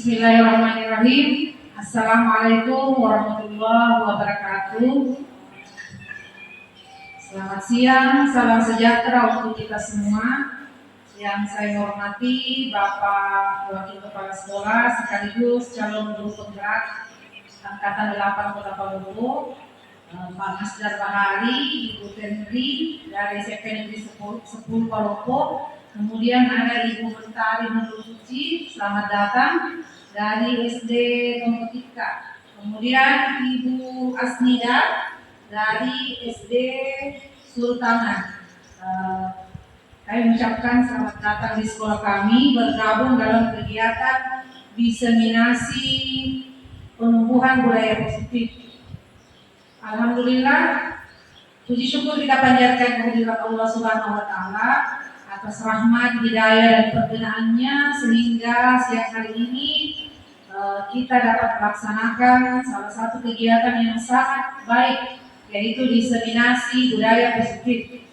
Bismillahirrahmanirrahim. Assalamualaikum warahmatullahi wabarakatuh. Selamat siang, salam sejahtera untuk kita semua. Yang saya hormati Bapak Wakil Kepala Sekolah sekaligus calon guru penggerak Angkatan 8 Kota Palopo, Pak Masdar Bahari, Ibu Tenri dari SMP Negeri 10 Palopo. Kemudian ada Ibu Mentari Nurul Suci, selamat datang dari SD Kompetika. Kemudian Ibu Asnida dari SD Sultanan. Saya mengucapkan selamat datang di sekolah kami, bergabung dalam kegiatan diseminasi penumbuhan budaya positif. Alhamdulillah, puji syukur kita panjatkan kehadirat Allah Subhanahu wa Ta'ala atas rahmat, hidayah dan perkenaannya sehingga siang hari ini kita dapat melaksanakan salah satu kegiatan yang sangat baik, yaitu diseminasi budaya positif.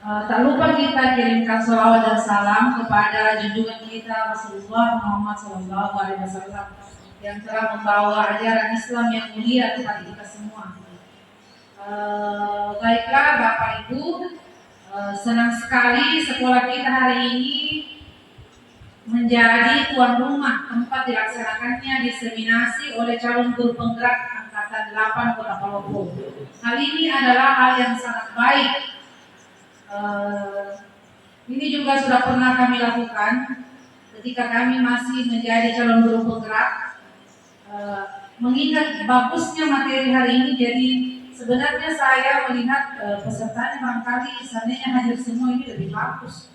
Tak lupa kita kirimkan sholawat dan salam kepada junjungan kita Rasulullah Muhammad SAW yang telah membawa ajaran Islam yang mulia kepada kita semua. Baiklah Bapak Ibu, senang sekali sekolah kita hari ini menjadi tuan rumah tempat dilaksanakannya diseminasi oleh calon guru penggerak Angkatan 8 Kota Palopo. Hal ini adalah hal yang sangat baik. Ini juga sudah pernah kami lakukan ketika kami masih menjadi calon guru penggerak. Mengingat bagusnya materi hari ini, jadi sebenarnya saya melihat pesertanya barangkali seandainya hadir semua ini lebih bagus.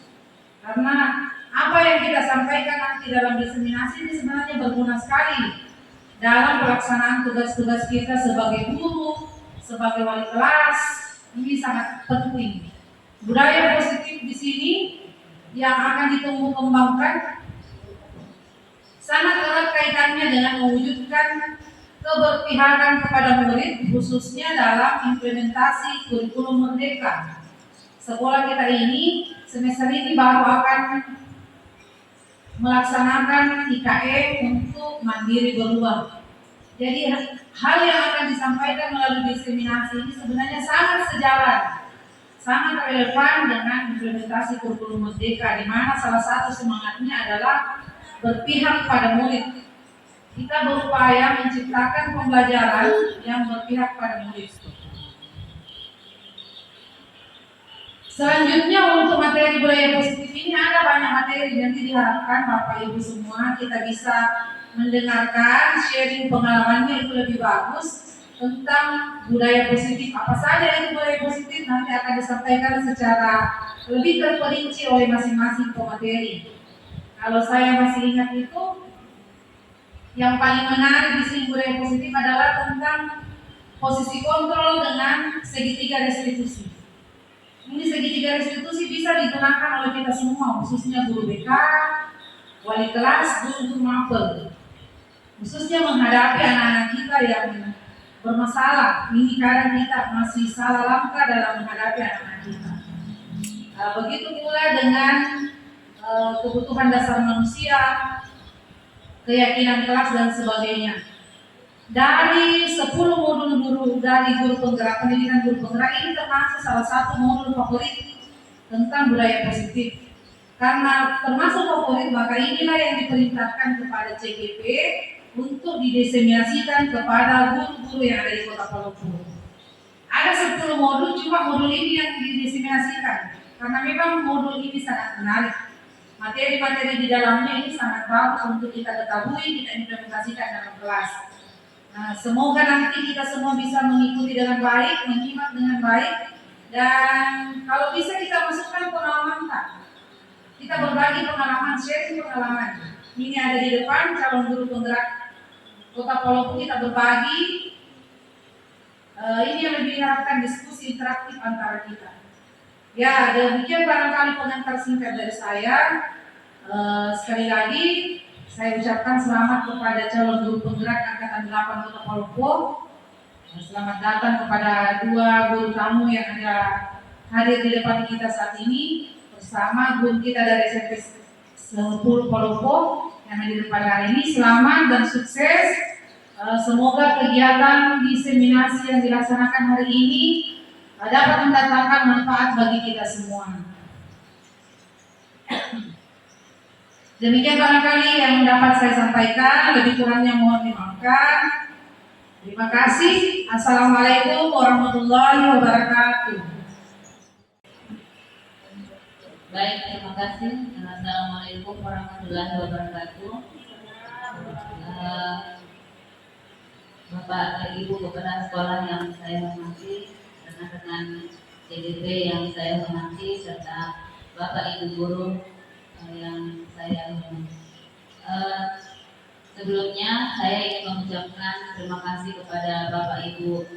Karena apa yang kita sampaikan nanti dalam diseminasi ini sebenarnya berguna sekali dalam pelaksanaan tugas-tugas kita sebagai guru, sebagai wali kelas. Ini sangat penting. Budaya positif di sini yang akan ditumbuh kembangkan sangat erat kaitannya dengan mewujudkan keberpihakan kepada murid, khususnya dalam implementasi kurikulum merdeka. Sekolah kita ini semester ini baru akan melaksanakan IKE untuk mandiri beruang. Jadi hal yang akan disampaikan melalui diseminasi ini sebenarnya sangat sejalan, sangat relevan dengan implementasi kurikulum merdeka, di mana salah satu semangatnya adalah berpihak pada murid. Kita berupaya menciptakan pembelajaran yang berpihak pada murid. Selanjutnya untuk materi budaya positif ini ada banyak materi, nanti diharapkan Bapak Ibu semua kita bisa mendengarkan sharing pengalamannya itu lebih bagus tentang budaya positif. Apa saja itu budaya positif nanti akan disampaikan secara lebih terperinci oleh masing-masing pemateri. Kalau saya masih ingat itu, yang paling menarik di sini budaya positif adalah tentang posisi kontrol dengan segitiga restitusi. Ini segitiga restitusi bisa digunakan oleh kita semua, khususnya guru BK, wali kelas, guru mapel, khususnya menghadapi anak-anak kita yang bermasalah. Ini karena kita masih salah langkah dalam menghadapi anak-anak kita. Begitu pula dengan kebutuhan dasar manusia, keyakinan kelas dan sebagainya. Dari 10 modul guru dari guru penggerak, pendidikan guru penggerak ini termasuk salah satu modul favorit tentang budaya positif. Karena termasuk favorit, maka inilah yang diperintahkan kepada CGP untuk didiseminasikan kepada guru-guru yang ada di Kota Palopo. Ada 10 modul, cuma modul ini yang didiseminasikan karena memang modul ini sangat menarik. Materi-materi di dalamnya ini sangat bagus untuk kita ketahui, kita implementasikan dalam kelas. Nah, semoga nanti kita semua bisa mengikuti dengan baik, menyimak dengan baik, dan kalau bisa kita masukkan pengalaman kita. Kita berbagi pengalaman, sharing pengalaman. Ini ada di depan calon guru penggerak Kota Palopo, kita berbagi. Ini yang lebih diharapkan diskusi interaktif antara kita. Ya, demikian barangkali pengantar singkat dari saya. Sekali lagi saya ucapkan selamat kepada calon guru penggerak Angkatan 8 Kota Palopo. Selamat datang kepada 2 guru tamu yang ada hadir di depan kita saat ini bersama guru kita dari SMP 10 Palopo yang hadir pada hari ini. Selamat dan sukses. Semoga kegiatan diseminasi yang dilaksanakan hari ini dapat mendatangkan manfaat bagi kita semua. Demikian barangkali yang dapat saya sampaikan, lebih kurangnya mohon dimaafkan. Terima kasih. Assalamualaikum warahmatullahi wabarakatuh. Baik, terima kasih. Assalamualaikum warahmatullahi wabarakatuh. Bapak, Ibu kepala sekolah yang saya hormati, rekan-rekan CDP yang saya hormati, serta Bapak Ibu guru yang saya hormati. Sebelumnya saya ingin mengucapkan terima kasih kepada Bapak Ibu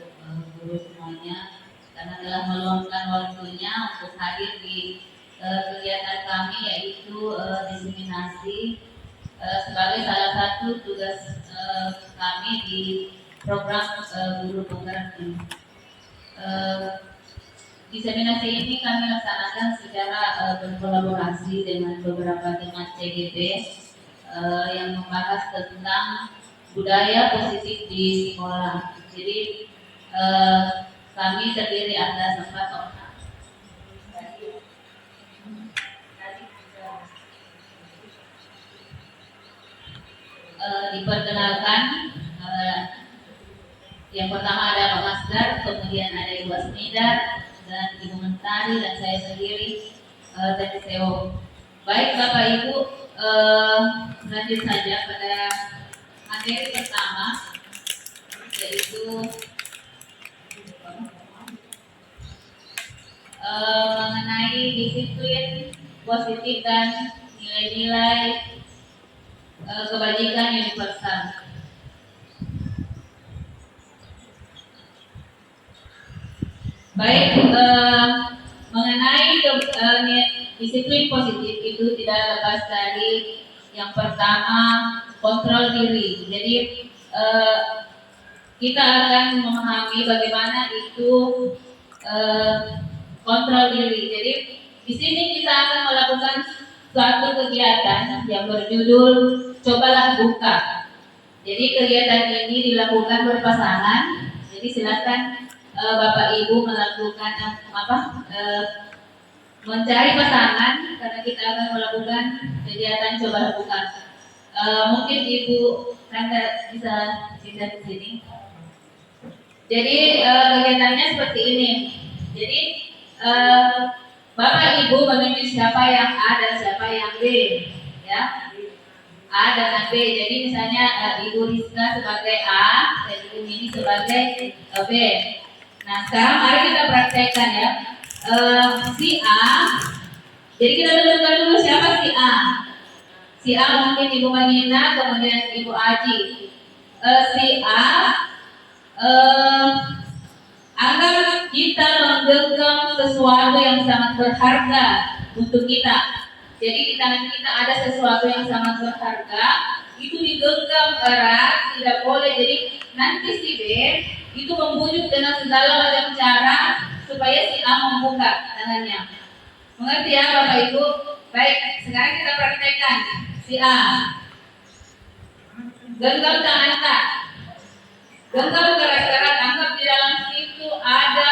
guru semuanya karena telah meluangkan waktunya untuk hadir di kegiatan kami, yaitu diseminasi sebagai salah satu tugas kami di program guru penggerak ini. Diseminasi ini kami laksanakan secara berkolaborasi dengan beberapa teman CGP yang membahas tentang budaya positif di sekolah. Jadi kami terdiri atas 4 orang. Diperkenalkan, yang pertama ada Pak Masdar, kemudian ada Ibu Asmida dan Ibu Mentari dan saya sendiri dari SEO. Baik Bapak Ibu, lanjut saja pada materi pertama, yaitu mengenai disiplin positif dan nilai-nilai kebajikan universal. Baik, mengenai disiplin positif itu tidak lepas dari yang pertama kontrol diri. Jadi kita akan memahami bagaimana itu kontrol diri. Jadi di sini kita akan melakukan suatu kegiatan yang berjudul Cobalah Buka. Jadi kegiatan ini dilakukan berpasangan. Jadi silakan Bapak Ibu melakukan mencari pasangan karena kita akan melakukan kegiatan Cobalah Buka. Mungkin Ibu Kanda bisa lihat di sini. Jadi kegiatannya seperti ini. Jadi Bapak Ibu menunjuk siapa yang A dan siapa yang B, ya. A dan B. Jadi misalnya Ibu Rizka sebagai A dan Ibu Mini sebagai B. Nah sekarang mari kita praktekkan ya. Si A. Jadi kita tentukan dulu siapa si A. Si A mungkin Ibu Manina, kemudian Ibu Aji. Si A. Agar kita menggenggam sesuatu yang sangat berharga untuk kita. Jadi di tangan kita ada sesuatu yang sangat berharga, itu digenggam erat, tidak boleh. Jadi nanti si B itu membujuk dengan segala macam cara supaya si A membuka tangannya. Mengerti ya Bapak Ibu? Baik, sekarang kita praktekkan. Si A genggam tangan A, genggam keras-keras, anggap di dalam situ ada,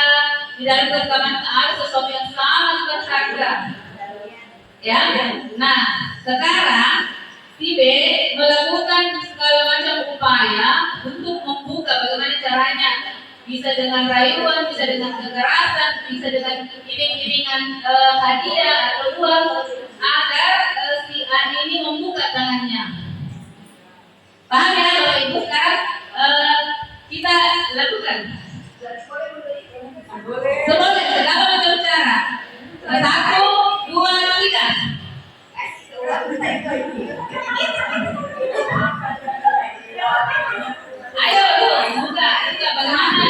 di dalam genggaman ada sesuatu yang sangat berharga. Ya, nah sekarang si B melakukan segala macam upaya untuk membuka. Bagaimana caranya? Bisa dengan rayuan, bisa dengan kekerasan, bisa dengan iming-imingan hadiah atau uang agar si A ini membuka tangannya. Paham ya Bapak Ibu? Sekarang kita lakukan. Seboleh segala macam cara. 1, 2, 3. Ayo buka. Bagaimana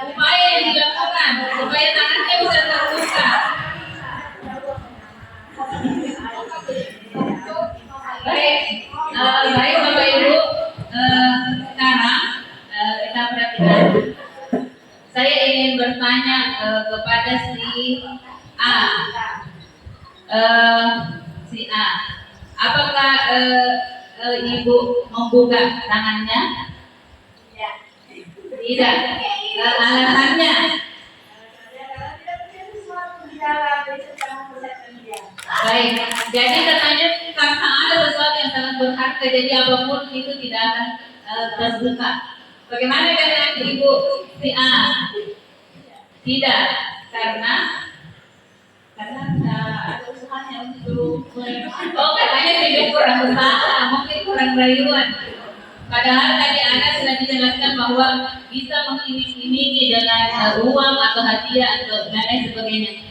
upaya yang dilakukan supaya tangannya bisa terbuka. Baik, baik Bapak Ibu. Sekarang kita perhatikan. Saya ingin bertanya kepada si A. Si A. Apakah ibu membuka tangannya? Tidak. Alasannya? Baik. Jadi katanya karena ada sesuatu yang sangat berharga, jadi apapun itu tidak akan terbuka. Bagaimana dengan ibu si A? Tidak, karena ada usahanya untuk katanya tidak kurang usaha, mungkin kurang rayuan. Padahal tadi Anda sudah dijelaskan bahwa bisa mengiming-imingi dengan uang atau hadiah atau lain sebagainya.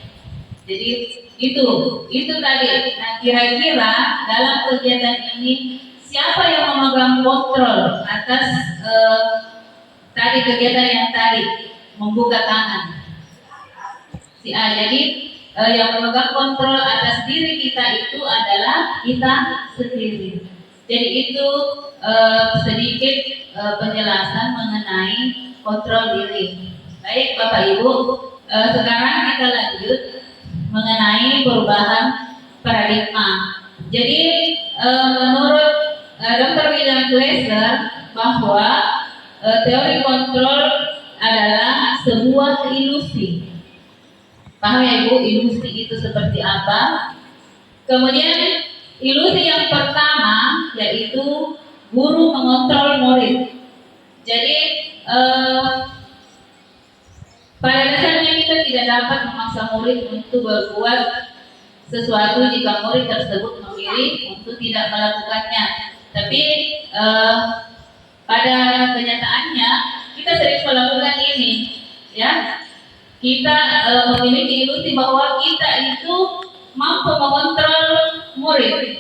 Jadi itu tadi. Nah, kira-kira dalam kegiatan ini siapa yang memegang kontrol atas tadi kegiatan yang tadi membuka tangan? Si A. Jadi yang memegang kontrol atas diri kita itu adalah kita sendiri. Jadi itu sedikit penjelasan mengenai kontrol diri. Baik Bapak Ibu, sekarang kita lanjut mengenai perubahan paradigma. Jadi menurut Dr. William Glasser bahwa teori kontrol adalah sebuah ilusi. Paham ya Ibu, ilusi itu seperti apa? Kemudian ilusi yang pertama yaitu guru mengontrol murid. Jadi pada dasarnya kita tidak dapat memaksa murid untuk berbuat sesuatu jika murid tersebut memilih untuk tidak melakukannya. Tapi pada kenyataannya kita sering melakukan ini, ya. Kita memiliki ilusi bahwa kita itu mampu mengontrol murid.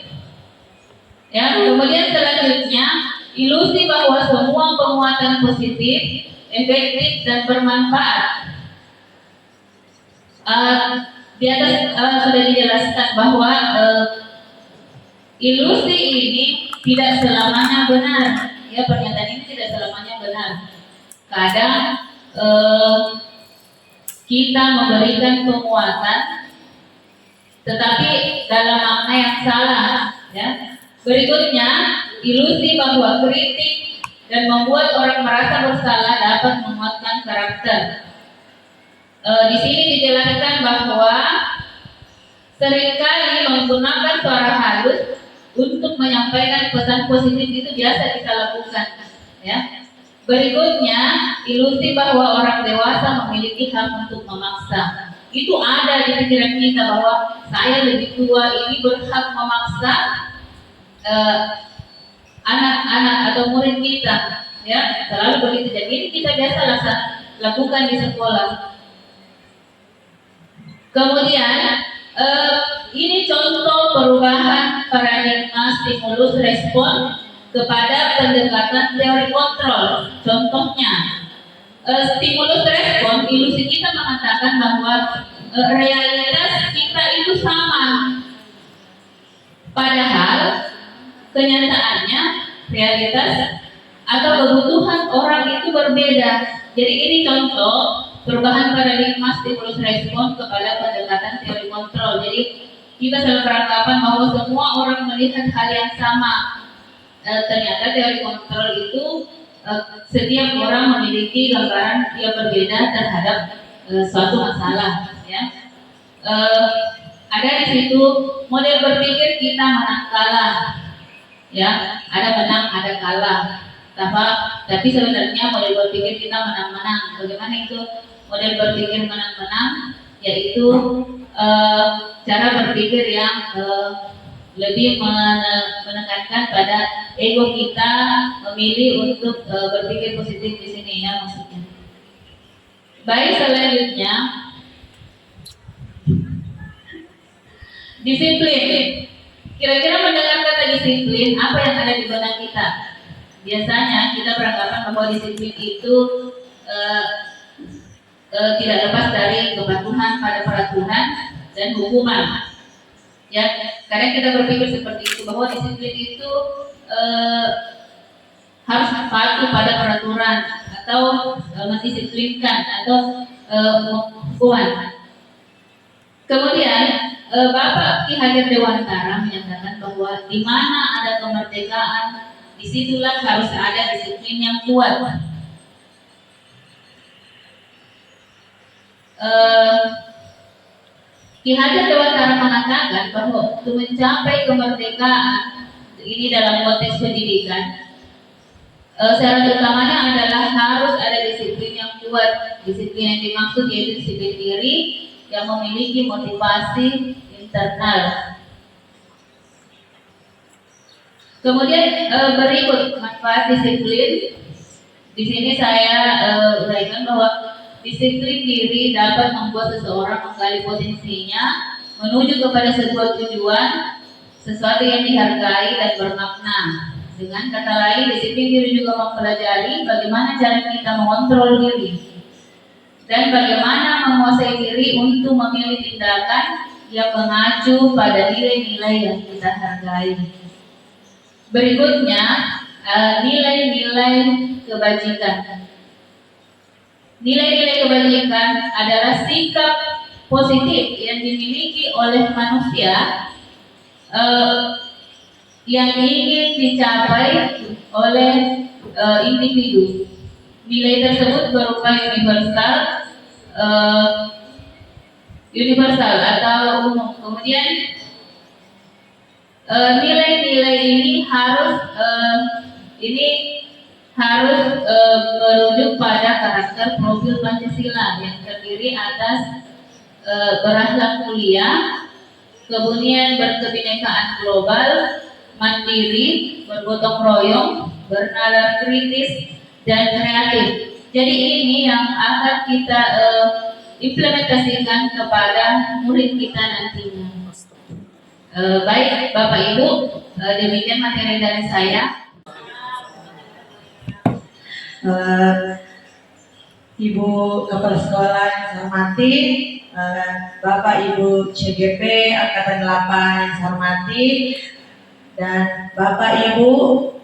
Ya, kemudian selanjutnya ilusi bahwa semua penguatan positif, efektif dan bermanfaat. Di atas sudah dijelaskan bahwa ilusi ini tidak selamanya benar. Ya, pernyataan ini tidak selamanya benar. Kadang kita memberikan penguatan, tetapi dalam makna yang salah. Ya. Berikutnya, ilusi bahwa kritik dan membuat orang merasa bersalah dapat menguatkan karakter. Di sini dijelaskan bahwa seringkali menggunakan suara halus untuk menyampaikan pesan positif itu biasa kita lakukan. Ya. Berikutnya, ilusi bahwa orang dewasa memiliki hak untuk memaksa. Itu ada di pikiran kita bahwa saya lebih tua, ini berhak memaksa anak-anak atau murid kita. Ya, selalu begitu. Jadi ini kita biasa lakukan di sekolah. Kemudian ini contoh perubahan paradigma stimulus respon kepada pendekatan teori kontrol. Contohnya, stimulus respon, ilusi kita mengatakan bahwa realitas kita itu sama. Padahal kenyataannya realitas atau kebutuhan orang itu berbeda. Jadi ini contoh perubahan paradigma stimulus respon kepada pendekatan teori kontrol. Jadi kita selalu beranggapan bahwa semua orang melihat hal yang sama. Ternyata teori kontrol itu setiap orang memiliki gambaran yang berbeda terhadap suatu masalah. Ya. Ada di situ model berpikir kita menang kalah. Ya, ada menang, ada kalah. Tapi sebenarnya model berpikir kita menang-menang. Bagaimana itu model berpikir menang-menang? Yaitu cara berpikir yang lebih menekankan pada ego kita, memilih untuk berpikir positif di sini ya maksudnya. Baik, selanjutnya disiplin. Kira-kira mendengar kata disiplin, apa yang ada di benak kita? Biasanya kita beranggapan bahwa disiplin itu tidak lepas dari kepatuhan pada peraturan dan hukuman. Ya, kadang kita berpikir seperti itu bahwa disiplin itu harus patuh pada peraturan atau mendisiplinkan atau hukuman. Kemudian Bapak Ki Hajar Dewantara menyatakan bahwa di mana ada kemerdekaan, disitulah harus ada disiplin yang kuat. Ki Hajar Dewantara mengatakan bahwa untuk mencapai kemerdekaan ini dalam konteks pendidikan, syarat utamanya adalah harus ada disiplin yang kuat. Disiplin yang dimaksud yaitu disiplin diri yang memiliki motivasi internal. Kemudian berikut manfaat disiplin. Di sini saya uraikan bahwa disiplin diri dapat membuat seseorang menggali potensinya menuju kepada sebuah tujuan, sesuatu yang dihargai dan bermakna. Dengan kata lain, disiplin diri juga mempelajari bagaimana cara kita mengontrol diri dan bagaimana menguasai diri untuk memilih tindakan yang mengacu pada nilai-nilai yang kita hargai. Berikutnya, nilai-nilai kebajikan. Nilai-nilai kebajikan adalah sikap positif yang dimiliki oleh manusia yang ingin dicapai oleh individu. Nilai tersebut berupa universal atau umum. Kemudian nilai-nilai ini harus merujuk pada karakter profil Pancasila yang terdiri atas berakhlak mulia, kemudian berkebinekaan global, mandiri, bergotong royong, bernalar kritis, dan kreatif. Jadi ini yang akan kita implementasikan kepada murid kita nantinya. Baik Bapak Ibu, demikian materi dari saya. Ibu Kepala Sekolah yang saya hormati, Bapak Ibu CGP Angkatan 8 yang saya hormati, dan Bapak Ibu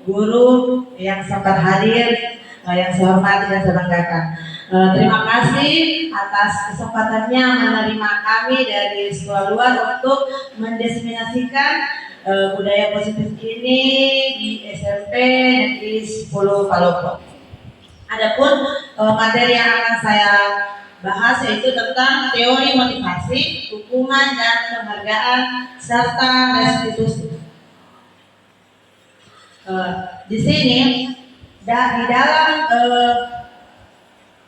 guru yang sempat hadir yang saya hormati dan saya banggakan. Terima kasih atas kesempatannya menerima kami dari sekolah luar untuk mendiseminasikan budaya positif ini di SMP Negeri 10 Palopo. Adapun materi yang akan saya bahas yaitu tentang teori motivasi, hukuman dan penghargaan serta restitusi. Di sini di dalam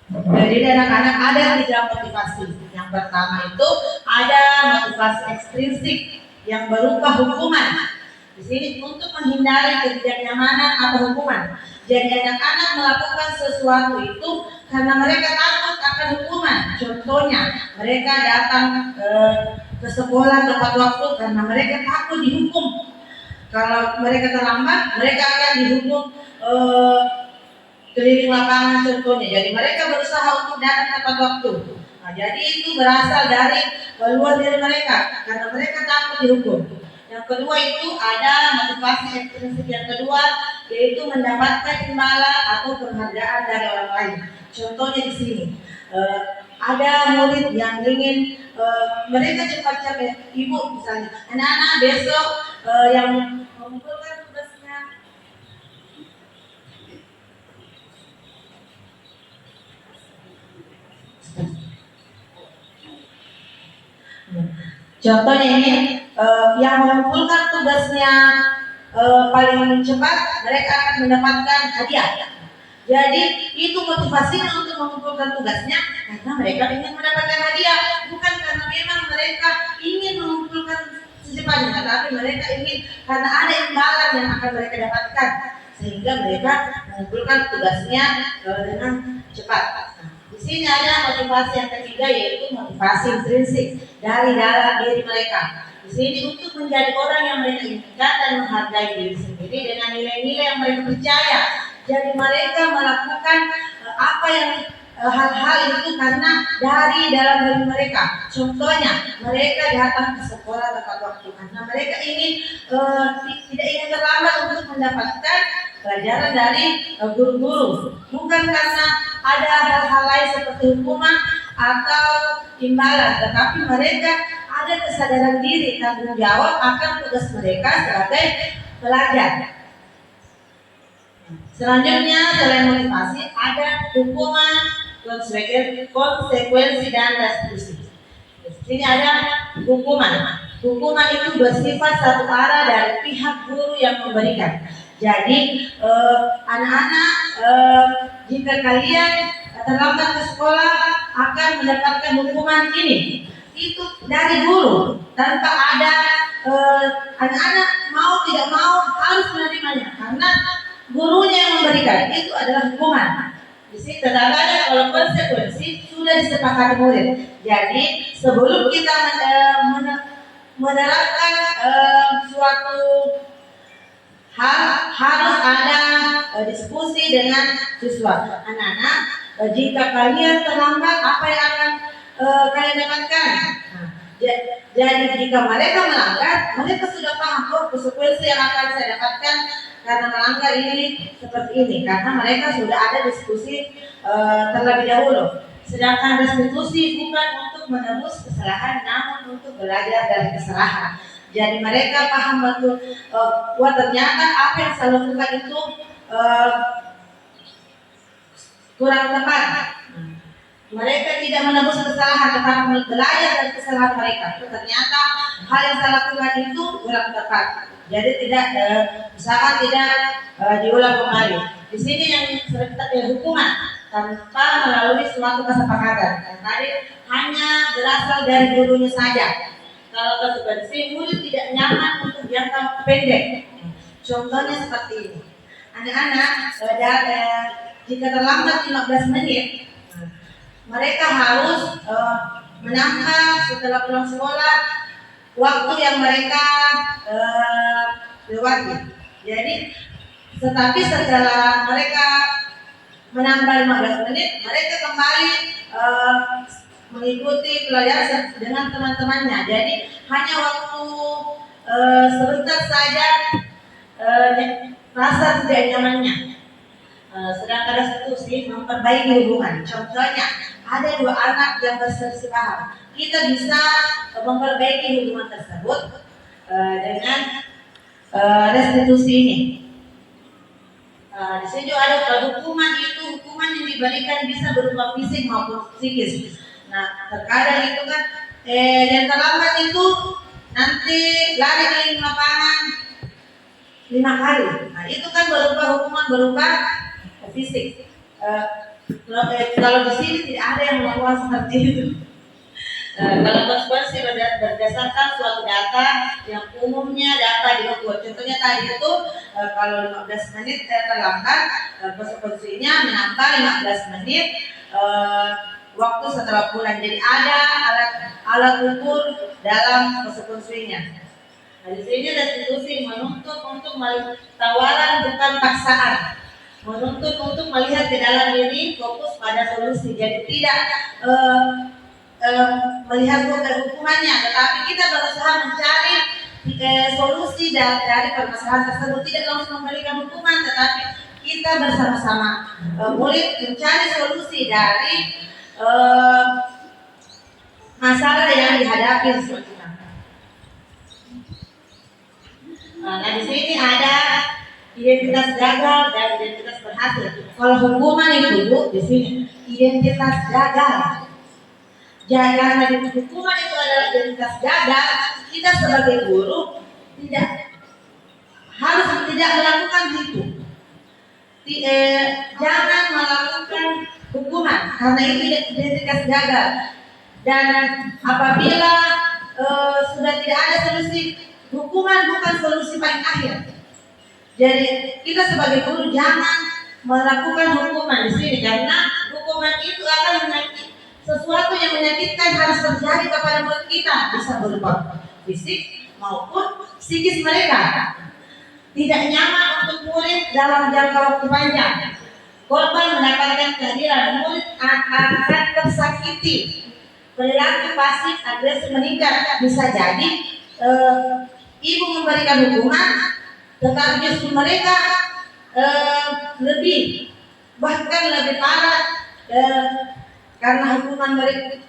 dari anak-anak ada 3 motivasi. Yang pertama itu ada motivasi ekstrinsik yang berupa hukuman. Di sini untuk menghindari ketidaknyamanan atau hukuman. Jadi anak-anak melakukan sesuatu itu karena mereka takut akan hukuman. Contohnya mereka datang ke sekolah tepat waktu karena mereka takut dihukum. Kalau mereka terlambat, mereka akan dihukum keliling lapangan contohnya. Jadi mereka berusaha untuk datang tepat waktu. Nah, jadi itu berasal dari keluar diri mereka karena mereka takut dihukum. Yang kedua itu ada motivasi ekstrinsik yang kedua yaitu mendapatkan imbalan atau penghargaan dari orang lain. Contohnya di sini ada murid yang ingin mereka cepat-cepat, ibu misalnya, anak-anak besok yang mengumpulkan tugasnya. Contohnya ini yang mengumpulkan tugasnya paling cepat mereka akan mendapatkan hadiah. Jadi itu motivasinya untuk mengumpulkan tugasnya karena mereka ingin mendapatkan hadiah, bukan karena memang mereka ingin mengumpulkan secepatnya, tapi mereka ingin karena ada imbalan yang akan mereka dapatkan sehingga mereka mengumpulkan tugasnya dengan cepat. Di sini ada motivasi yang ketiga yaitu motivasi intrinsik dari dalam diri mereka. Di sini untuk menjadi orang yang mereka inginkan dan menghargai diri sendiri dengan nilai-nilai yang mereka percaya. Jadi mereka melakukan apa yang hal-hal itu karena dari dalam diri mereka. Contohnya mereka datang ke sekolah tepat waktu karena mereka ingin tidak ingin terlambat untuk mendapatkan pelajaran dari guru-guru, bukan karena ada hal-hal lain seperti hukuman atau imbalan, tetapi mereka ada kesadaran diri tanggung jawab akan tugas mereka sebagai pelajar. Selanjutnya selain motivasi ada hukuman, konsekuensi dan restitusi. Ini ada hukuman. Hukuman itu bersifat satu arah dari pihak guru yang memberikan. Jadi anak-anak jika kalian terlambat ke sekolah akan mendapatkan hukuman ini. Itu dari guru tanpa ada anak-anak mau tidak mau harus menerimanya karena gurunya yang memberikan. Itu adalah hukuman. Di situ terdapat kalau konsekuensi sudah disepakati murid. Jadi sebelum kita menerapkan suatu hal harus ada diskusi dengan siswa. Anak-anak, jika kalian terlambat apa yang akan kalian dapatkan? Jadi jika mereka melanggar, mereka sudah paham konsekuensi yang akan saya dapatkan karena melanggar ini seperti ini. Karena mereka sudah ada diskusi terlebih dahulu. Sedangkan restitusi bukan untuk menebus kesalahan, namun untuk belajar dari kesalahan. Jadi mereka paham betul, wah ternyata apa yang saya lakukan itu kurang tepat. Mereka tidak menebus kesalahan, tetapi belajar dari kesalahan mereka. Ternyata hal yang saya lakukan itu kurang tepat. Jadi tidak, misalkan tidak diulang kembali. Di sini yang hukuman tanpa melalui suatu kesepakatan. Dan tadi hanya berasal dari gurunya saja. Kalau konsekuensi murid tidak nyaman untuk jangka pendek. Contohnya seperti ini. Anak-anak jika terlambat 15 menit, mereka harus menambah setelah pulang sekolah waktu yang mereka lewati. Jadi, tetapi setelah mereka menambah 15 menit, mereka kembali mengikuti pelajaran dengan teman-temannya. Jadi hanya waktu sebentar saja rasa tidak nyamannya. Sedangkan restitusi memperbaiki hubungan. Contohnya ada dua anak yang berselisih paham. Kita bisa memperbaiki hubungan tersebut dengan restitusi ini. Di sini juga ada hukuman itu hukuman yang diberikan bisa berupa fisik maupun psikis. Nah terkadang itu kan yang terlambat itu nanti lari keliling lapangan 5 kali. Nah itu kan berupa hukuman berupa fisik. Kalau di sini tidak ada yang melakukan seperti itu. Kalau konsekuensi berdasarkan suatu data yang umumnya data diukur. Contohnya tadi itu kalau 15 menit terlambat, konsekuensinya menambah 15 menit waktu setelah pulang. Jadi ada alat ukur dalam konsekuensinya. Nah, di sini restitusi menuntut untuk tawaran bukan paksaan. Menuntut untuk melihat ke dalam diri, fokus pada solusi. Jadi tidak melihat hukumannya, tetapi kita berusaha mencari solusi dari permasalahan tersebut. Tidak langsung memberikan hukuman, tetapi kita bersama-sama murid mencari solusi dari masalah yang dihadapi seperti itu. Nah di sini ada identitas gagal dan identitas berhasil. Kalau hukuman itu di sini identitas gagal. Karena hukuman itu adalah identitas gagal, kita sebagai guru harus tidak melakukan itu. Jangan melakukan hukuman karena itu identitas gagal. Dan apabila sudah tidak ada solusi, hukuman bukan solusi paling akhir. Jadi kita sebagai guru jangan melakukan hukuman di sini karena hukuman itu akan menyakiti. Sesuatu yang menyakitkan harus terjadi kepada murid kita, bisa berupa fisik maupun psikis mereka. Tidak nyaman untuk murid dalam jangka waktu panjang. Korban mendapatkan kehadiran, murid akan tersakiti. Perilaku pasif agresif meningkat. Bisa jadi ibu memberikan hukuman, tetapi justru mereka bahkan lebih parah karena hukuman mereka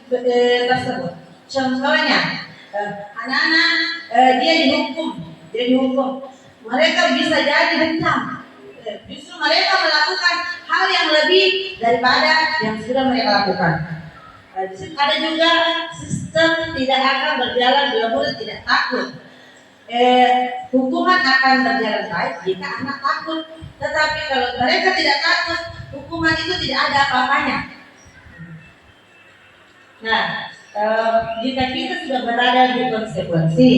tersebut. Contohnya anak-anak dia dihukum. Mereka bisa jadi dendam. Justru mereka melakukan hal yang lebih daripada yang sudah mereka lakukan. Di situ ada juga sistem tidak akan berjalan bila murid tidak takut. Hukuman akan berjalan baik jika anak takut. Tetapi kalau mereka tidak takut, hukuman itu tidak ada apa-apanya. Nah, jika kita sudah berada di konsekuensi,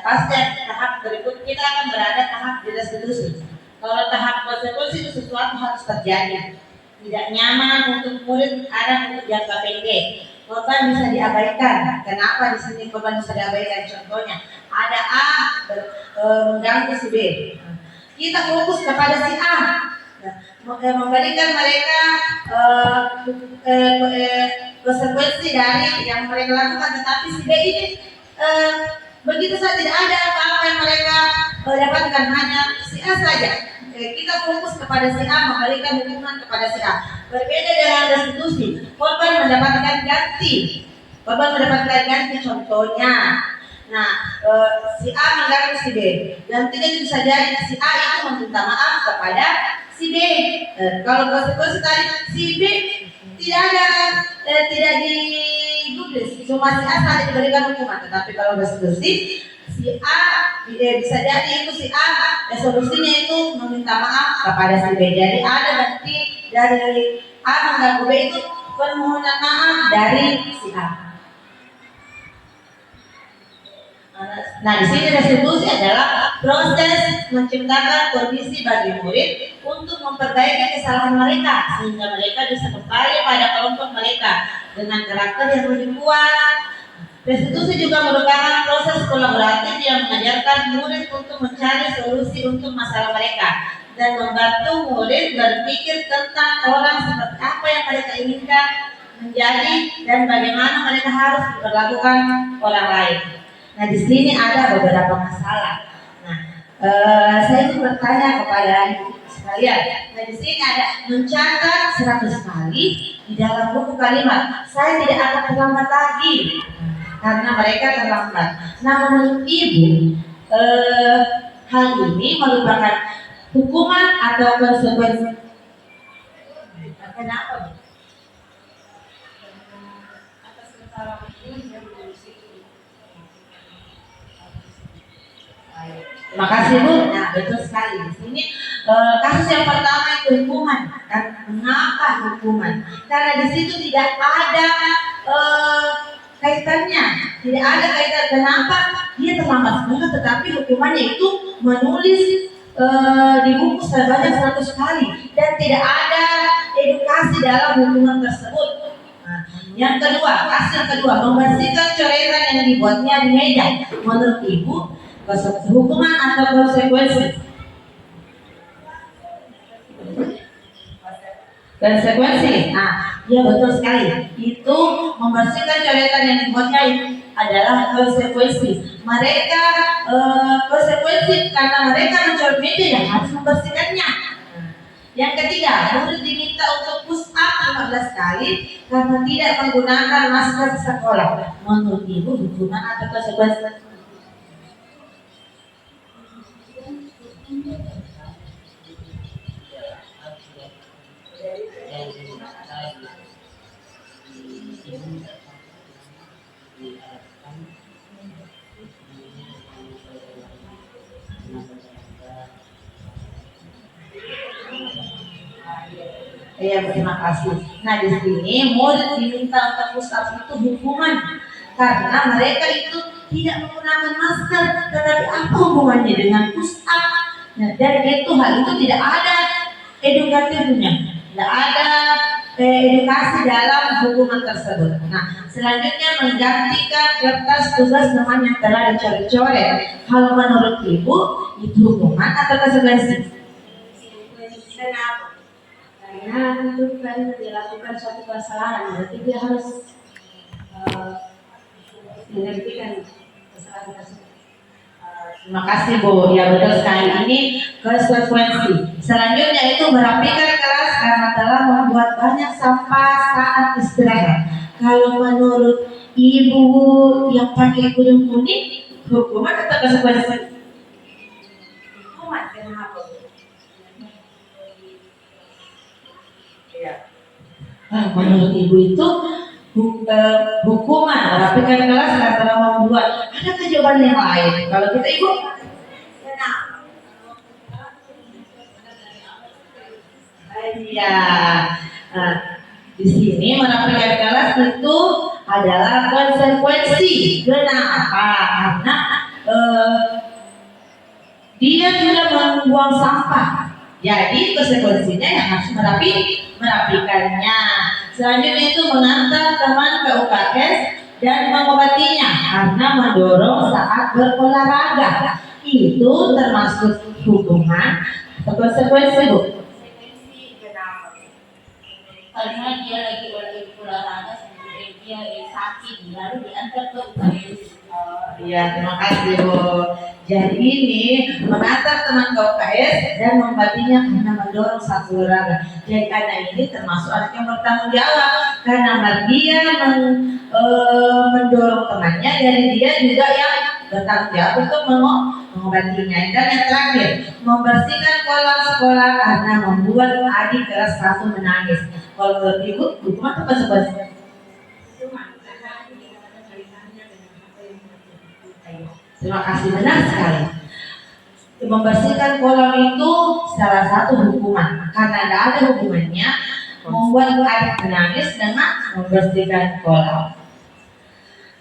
pasti tahap berikut kita akan berada tahap di restitusi. Kalau tahap konsekuensi itu sesuatu harus terjadi. Tidak nyaman untuk murid, anak untuk jangka pendek. Korban bisa diabaikan. Kenapa di sini korban bisa diabaikan? Contohnya, ada A mengganggu si B. Kita fokus kepada si A, memberikan mereka konsekuensi dari yang mereka lakukan, tetapi si B ini begitu saja tidak ada apa-apa yang mereka dapatkan, hanya si A saja. Kita fokus kepada si A, memberikan hukuman kepada si A. Berbeda dengan restitusi, korban mendapatkan ganti. Contohnya, si A mengganggu si B, gantinya bisa jadi si A itu meminta maaf kepada si B. Kalau konsekuensi tadi si B tidak digubris, cuma si A saja diberikan hukuman. Tetapi kalau restitusi, si A bisa jadi itu si A solusinya itu meminta maaf kepada si B. Jadi ada ganti dari A mengganggu B itu permohonan maaf dari si A. Nah, di sini restitusi adalah proses menciptakan kondisi bagi murid untuk memperbaiki kesalahan mereka sehingga mereka bisa kembali pada kelompok mereka dengan karakter yang lebih kuat. Restitusi juga merupakan proses kolaboratif yang mengajarkan murid untuk mencari solusi untuk masalah mereka dan membantu murid berpikir tentang orang seperti apa yang mereka inginkan menjadi dan bagaimana mereka harus memperlakukan orang lain. Nah, di sini ada beberapa masalah. Saya ingin bertanya kepada sekalian. Nah, di sini ada mencatat 100 kali di dalam buku kalimat. Saya tidak akan terlambat lagi karena mereka terlambat. Nah, menurut Ibu, hal ini merupakan hukuman atau konsekuensi? Kenapa? Atas kesalahan itu yang berisiko. Terima kasih Bu. Nah, betul sekali. Di sini kasus yang pertama itu hukuman. Dan mengapa hukuman? Karena di situ tidak ada kaitannya, tidak ada kaitan kenapa dia terlambat sekolah, tetapi hukumannya itu menulis di buku sebanyak 100 kali dan tidak ada edukasi dalam hukuman tersebut. Yang kedua, hasil kedua, membersihkan coretan yang dibuatnya di meja. Menurut Ibu, hukuman atau konsekuensi? Konsekuensi. Ya betul sekali. Itu membersihkan coretan yang dibuatnya adalah konsekuensi. Mereka konsekuensi karena mereka mencoret meja yang harus membersihkannya. Yang ketiga, murid diminta untuk push up 15 kali karena tidak menggunakan masker di sekolah. Menurut Ibu, hukuman atau konsekuensi? Ya, terima kasih. Nah, di sini murid diminta untuk push up itu hukuman karena mereka itu tidak menggunakan masker. Tetapi apa hubungannya dengan push up? Nah, dari itu hal itu tidak ada edukatifnya, tidak ada edukasi dalam hukuman tersebut. Nah, selanjutnya menggantikan kertas tugas teman yang telah dicoret-coret. Kalau menurut Ibu itu hukuman atau konsekuensi? Kenapa? Karena itu kan dilakukan suatu kesalahan, berarti dia harus menghentikan kesalahan tersebut. Terima kasih Bu. Ya betul sekali, ini konsekuensi. Selanjutnya itu merapikan kelas karena telah membuat banyak sampah saat istirahat. Kalau menurut ibu yang pakai kerudung kuning hukuman atau konsekuensi? Hukuman, kenapa? Ya. Menurut ibu itu hukuman merapikan kelas antara membuat. Adakah jawaban yang lain? Kalau kita ibu? Iya. Nah, di sini merapikan kelas itu adalah konsekuensi. Kenapa? Karena dia sudah membuang sampah. Jadi konsekuensinya yang harus merapikannya. Selanjutnya itu mengantar teman ke UKS dan mengobatinya karena mendorong saat berolahraga. Itu termasuk hukuman atau konsekuensi, Bu? Karena dia lagi olahraga sampai dia sakit lalu diantar ke UKS. Iya, terima kasih, Bu. Jadi ini mengantar teman ke UKS dan mengobatinya karena mendorong saat olahraga. Jadi anak ini termasuk anak yang bertanggung jawab karena dia mendorong temannya, jadi dia juga yang bertanggung jawab untuk mengobatinya. Dan yang terakhir, membersihkan kolam sekolah karena membuat adik kelas 1 menangis. Kalau menurut ibu, hukuman apa sebetulnya? Terima kasih, benar sekali. Membersihkan kolam itu salah satu hukuman karena tidak ada hubungannya membuat adik menangis dengan membersihkan kolam.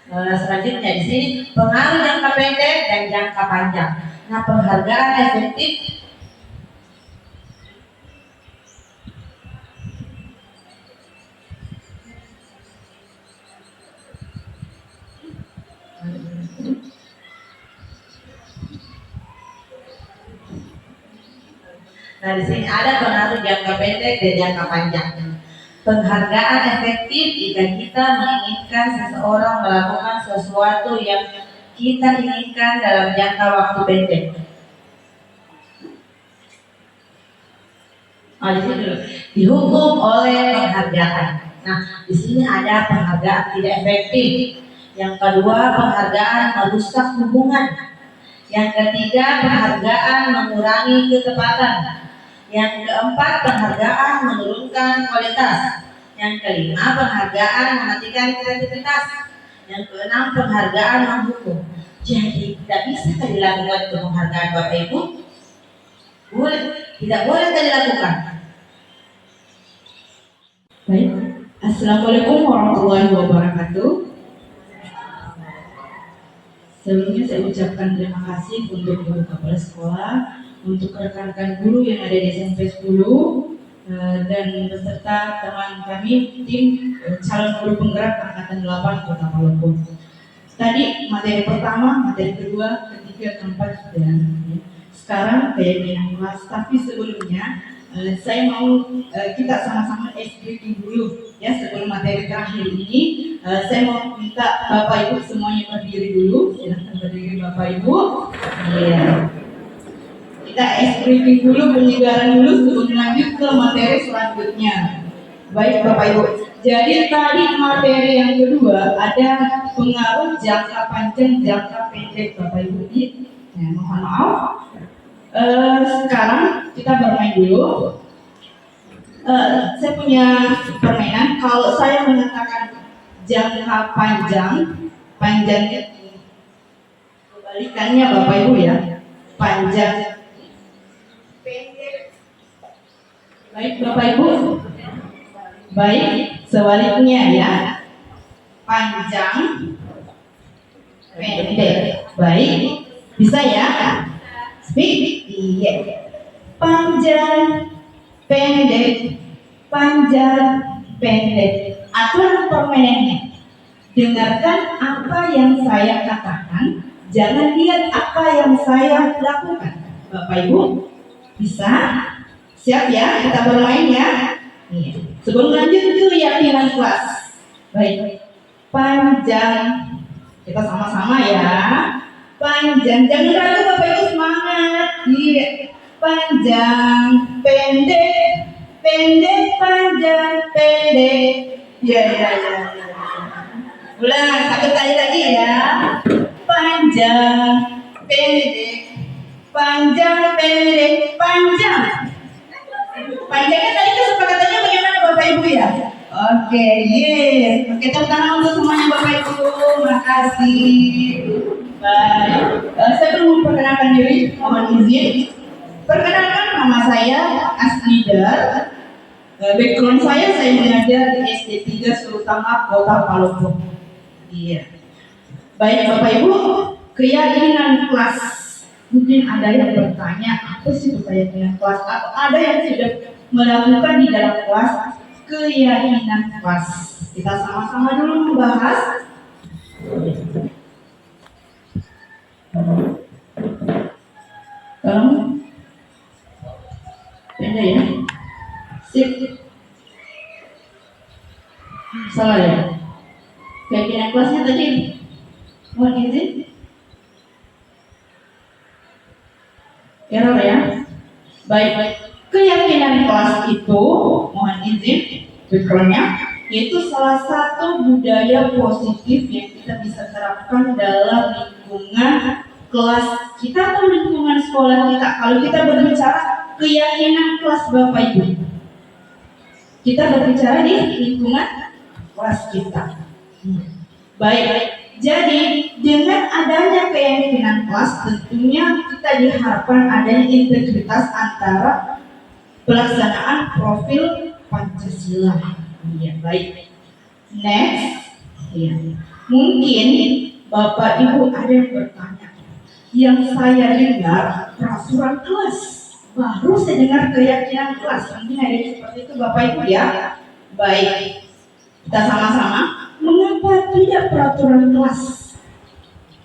Selanjutnya di sini pengaruh jangka pendek dan jangka panjang. Nah, penghargaan efektif Nah, di sini ada pengaruh jangka pendek dan jangka panjang. Penghargaan efektif jika kita menginginkan seseorang melakukan sesuatu yang kita inginkan dalam jangka waktu pendek. Di sini dulu. Dihukum oleh penghargaan. Nah, di sini ada penghargaan tidak efektif. Yang kedua, penghargaan merusak hubungan. Yang ketiga, penghargaan mengurangi ketepatan. Yang keempat, penghargaan menurunkan kualitas. Yang kelima, penghargaan mematikan kreativitas. Yang keenam, penghargaan menghukum. Jadi tidak bisa dilakukan untuk penghargaan Bapak Ibu. Tidak boleh dilakukan. Baik, Assalamualaikum warahmatullahi wabarakatuh. Sebelumnya saya ucapkan terima kasih untuk Ibu Kepala Sekolah, untuk rekan-rekan guru yang ada di SMP 10 dan beserta teman kami tim calon guru penggerak angkatan 8 Kota Palopo. Tadi materi pertama, materi kedua, ketiga, keempat sudah. Sekarang keyakinan kelas, tapi sebelumnya saya mau kita sama-sama ice breaking dulu ya sebelum materi terakhir ini. Saya mau minta Bapak Ibu semuanya berdiri dulu. Silahkan berdiri Bapak Ibu. Iya. Kita ice breaking dulu, penyegaran dulu sebelum lanjut ke materi selanjutnya. Baik Bapak Ibu. Jadi tadi materi yang kedua ada pengaruh jangka panjang, jangka pendek Bapak Ibu. Ya, mohon maaf. Sekarang kita bermain dulu. Saya punya permainan. Kalau saya menyatakan jangka panjangnya kebalikannya Bapak Ibu ya. Panjang, pendek. Baik Bapak Ibu. Baik, sebaliknya ya. Panjang, pendek. Baik, bisa ya? Speak. Iya. Panjang, pendek, panjang, pendek. Aturan permainannya. Dengarkan apa yang saya katakan, jangan lihat apa yang saya lakukan. Bapak Ibu, bisa? Siap ya? Kita bermain ya? Iya. Sebelum lanjut ke keyakinan kelas. Baik. Panjang. Kita sama-sama ya. Panjang, jangan ragu Bapak Ibu, semangat. Iya. Panjang, pendek, pendek, panjang, pendek. Ya. Ulang satu kali lagi ya. Panjang, pendek, panjang, pendek, panjang. Panjangnya tadi kesepakatannya bagaimana Bapak Ibu ya? Oke, yes. Oke, tepuk tangan untuk semuanya Bapak Ibu. Makasih. Baik. Saya belum memperkenalkan diri, mohon izin. Perkenalkan nama saya Asnidar. Background saya mengajar di SD 3 Surutama Kota Palopo. Iya. Baik Bapak Ibu, keyakinan kelas. Mungkin ada yang bertanya, apa sih itu keyakinan kelas? Atau ada yang sudah melakukan di dalam kelas keyakinan kelas. Kita sama-sama dulu membahas. Beda ya? Sip. Salah ya? Keyakinan kelasnya tadi mohon izin. Error ya? Baik. Keyakinan kelas itu mohon izin backgroundnya yaitu salah satu budaya positif yang kita bisa terapkan dalam lingkungan kelas kita atau lingkungan sekolah kita. Kalau kita berbicara keyakinan kelas Bapak Ibu, kita berbicara di lingkungan kelas kita. Baik. Jadi dengan adanya keyakinan kelas tentunya kita diharapkan adanya integritas antara pelaksanaan profil Pancasila. Ya, baik. Next, ya. Mungkin Bapak Ibu ada yang bertanya, yang saya dengar peraturan kelas, baru saya dengar keyakinan kelas. Mungkin ada yang seperti itu Bapak Ibu ya. Baik, kita sama-sama. Mengapa tidak peraturan kelas?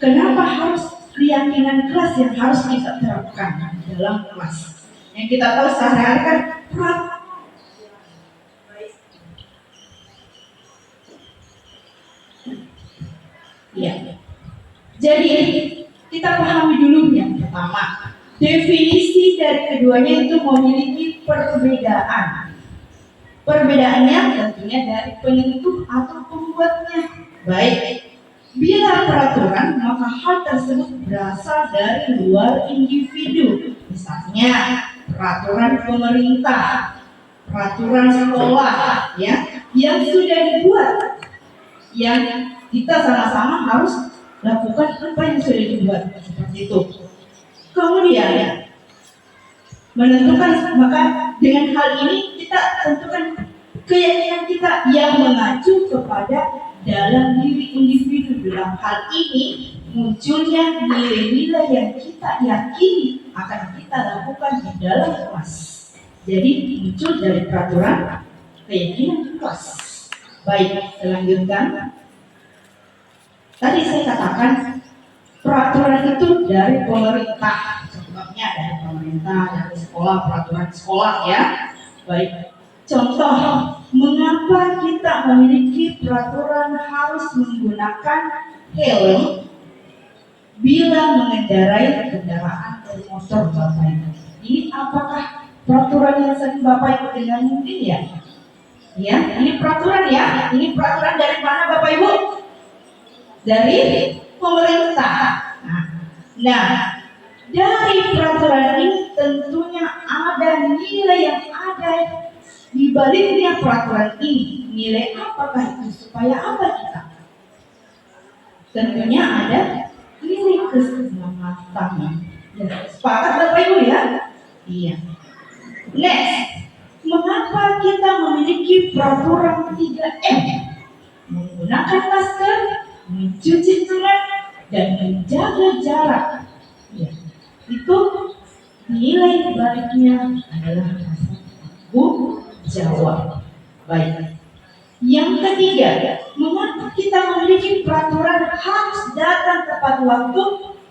Kenapa harus keyakinan kelas yang harus kita terapkan dalam kelas? Yang kita tahu sehari-hari kan ya. Jadi kita pahami dulu yang pertama, definisi dari keduanya itu memiliki perbedaan. Perbedaannya tentunya dari penentu atau pembuatnya. Baik, bila peraturan maka hal tersebut berasal dari luar individu. Misalnya peraturan pemerintah, peraturan sekolah, ya, yang sudah dibuat, yang kita sama-sama harus lakukan apa yang sudah dibuat seperti itu. Kemudian menentukan, maka dengan hal ini kita tentukan keyakinan kita yang mengacu kepada dalam diri individu. Dalam hal ini munculnya nilai-nilai yang kita yakini akan kita lakukan di dalam kelas. Jadi muncul dari peraturan keyakinan kelas. Baik, selanjutnya tadi saya katakan peraturan itu dari pemerintah. Sebabnya dari pemerintah, dari sekolah, peraturan sekolah ya. Baik. Contoh, mengapa kita memiliki peraturan harus menggunakan helm bila mengendarai kendaraan bermotor Bapak Ibu? Ini apakah peraturan yang sering Bapak Ibu dengar mungkin ya? Ya, ini peraturan ya. Ini peraturan dari mana Bapak Ibu? Dari pemerintah. Nah, dari peraturan ini tentunya ada nilai yang ada di baliknya peraturan ini. Nilai apakah itu? Supaya apa kita? Tentunya ada nilai keselamatan. Ya, sepakat Bapak Ibu ya? Iya. Next, mengapa kita memiliki peraturan 3M? Menggunakan masker, mencuci tangan, dan menjaga jarak. Ya, itu nilai baliknya adalah rasa tanggung jawab. Baik. Yang ketiga, mengapa kita memiliki peraturan harus datang tepat waktu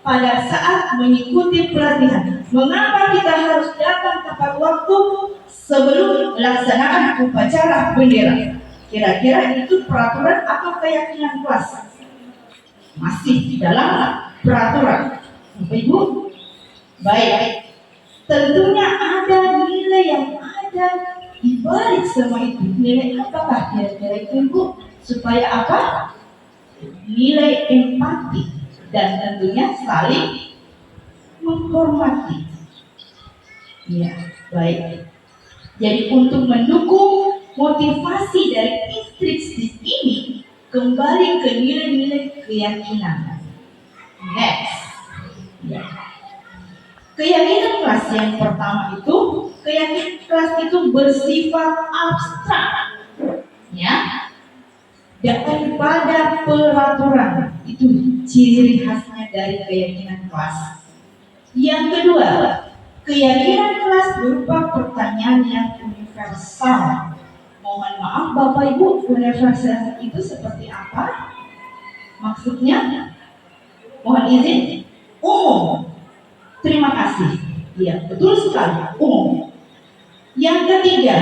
pada saat mengikuti pelatihan? Mengapa kita harus datang tepat waktu sebelum melaksanakan upacara bendera? Kira-kira itu peraturan atau keyakinan kelas? Masih di dalam peraturan. Bapak Ibu, baik. Tentunya ada nilai yang ada di balik semua itu. Nilai apakah kira-kira itu Ibu? Supaya apa? nilai empati, dan tentunya saling menghormati. Ya, baik. Jadi untuk mendukung motivasi dari instruksi ini, kembali ke nilai-nilai keyakinan. Next. Ya. Keyakinan kelas yang pertama itu, keyakinan kelas itu bersifat abstrak. Ya. Daripada peraturan, itu ciri khasnya dari keyakinan kelas. Yang kedua, keyakinan kelas berupa pertanyaan yang universal. Mohon maaf Bapak Ibu, universal itu seperti apa? Maksudnya? Mohon izin, umum. Terima kasih. Ya, betul sekali, umum. Yang ketiga,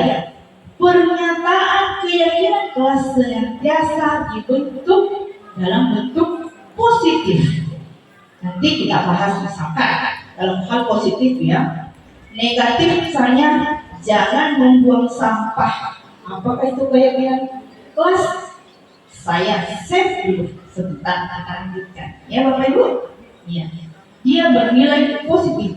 pernyataan keyakinan kelas senantiasa dibentuk dalam bentuk positif. Nanti kita bahas misalkan dalam hal positif ya. Negatif misalnya jangan membuang sampah. Apakah itu keyakinan kelas? Saya save dulu sebentar, akan lanjutkan. Ya Bapak Ibu? Iya. Dia bernilai positif.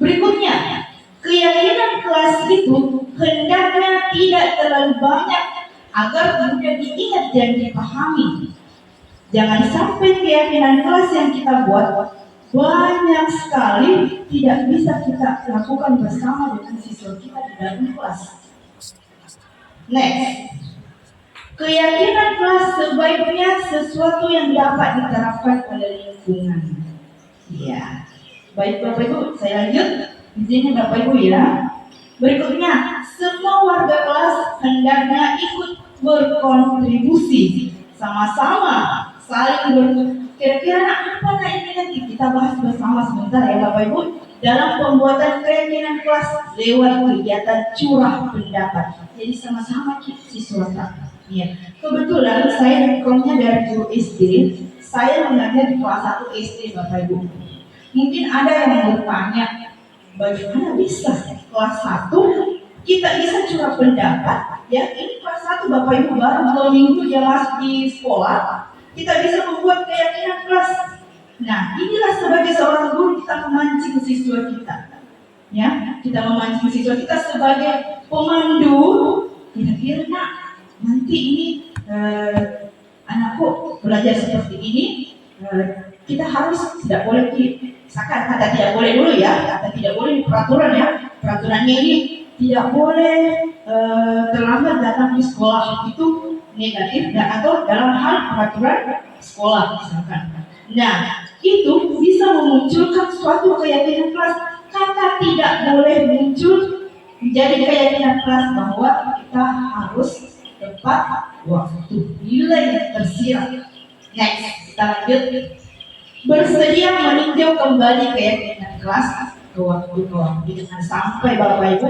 Berikutnya, keyakinan kelas itu hendaknya tidak terlalu banyak agar mudah diingat dan dipahami. Jangan sampai keyakinan kelas yang kita buat banyak sekali tidak bisa kita lakukan bersama dengan siswa kita di dalam kelas. Next, keyakinan kelas sebaiknya sesuatu yang dapat diterapkan pada lingkungan. Ya, baik Bapak Ibu, saya lanjut. Izinnya Bapak Ibu ya. Berikutnya, semua warga kelas hendaknya ikut berkontribusi sama-sama, saling kira-kira apa ini nanti kita bahas bersama sebentar ya Bapak Ibu, dalam pembuatan keyakinan kelas lewat kegiatan curah pendapat. Jadi sama-sama siswa. Ya, kebetulan saya backgroundnya dari guru SD, saya mengajar di kelas 1 SD Bapak Ibu. Mungkin ada yang bertanya, bagaimana bisa kelas 1 kita bisa curah pendapat? Ya, ini kelas 1 Bapak Ibu baru 2 minggu dia masuk di sekolah, kita bisa membuat keyakinan kelas. Nah, inilah sebagai seorang guru kita memancing siswa kita. Ya, kita memancing siswa kita sebagai pemandu. Kira-kira nanti ini anakku belajar seperti ini, kita harus tidak boleh misalkan kata tidak boleh dulu ya, kata tidak boleh peraturan ya, peraturannya ini tidak boleh terlambat datang di sekolah, itu negatif dan atau dalam hal peraturan sekolah misalkan. Nah, itu bisa memunculkan suatu keyakinan kelas. Kata tidak boleh muncul menjadi keyakinan kelas bahwa kita harus tepat waktu, nilai yang tersirat. Next, kita lanjut. Bersedia meninjau kembali keyakinan kelas ke waktu. Jangan sampai Bapak Ibu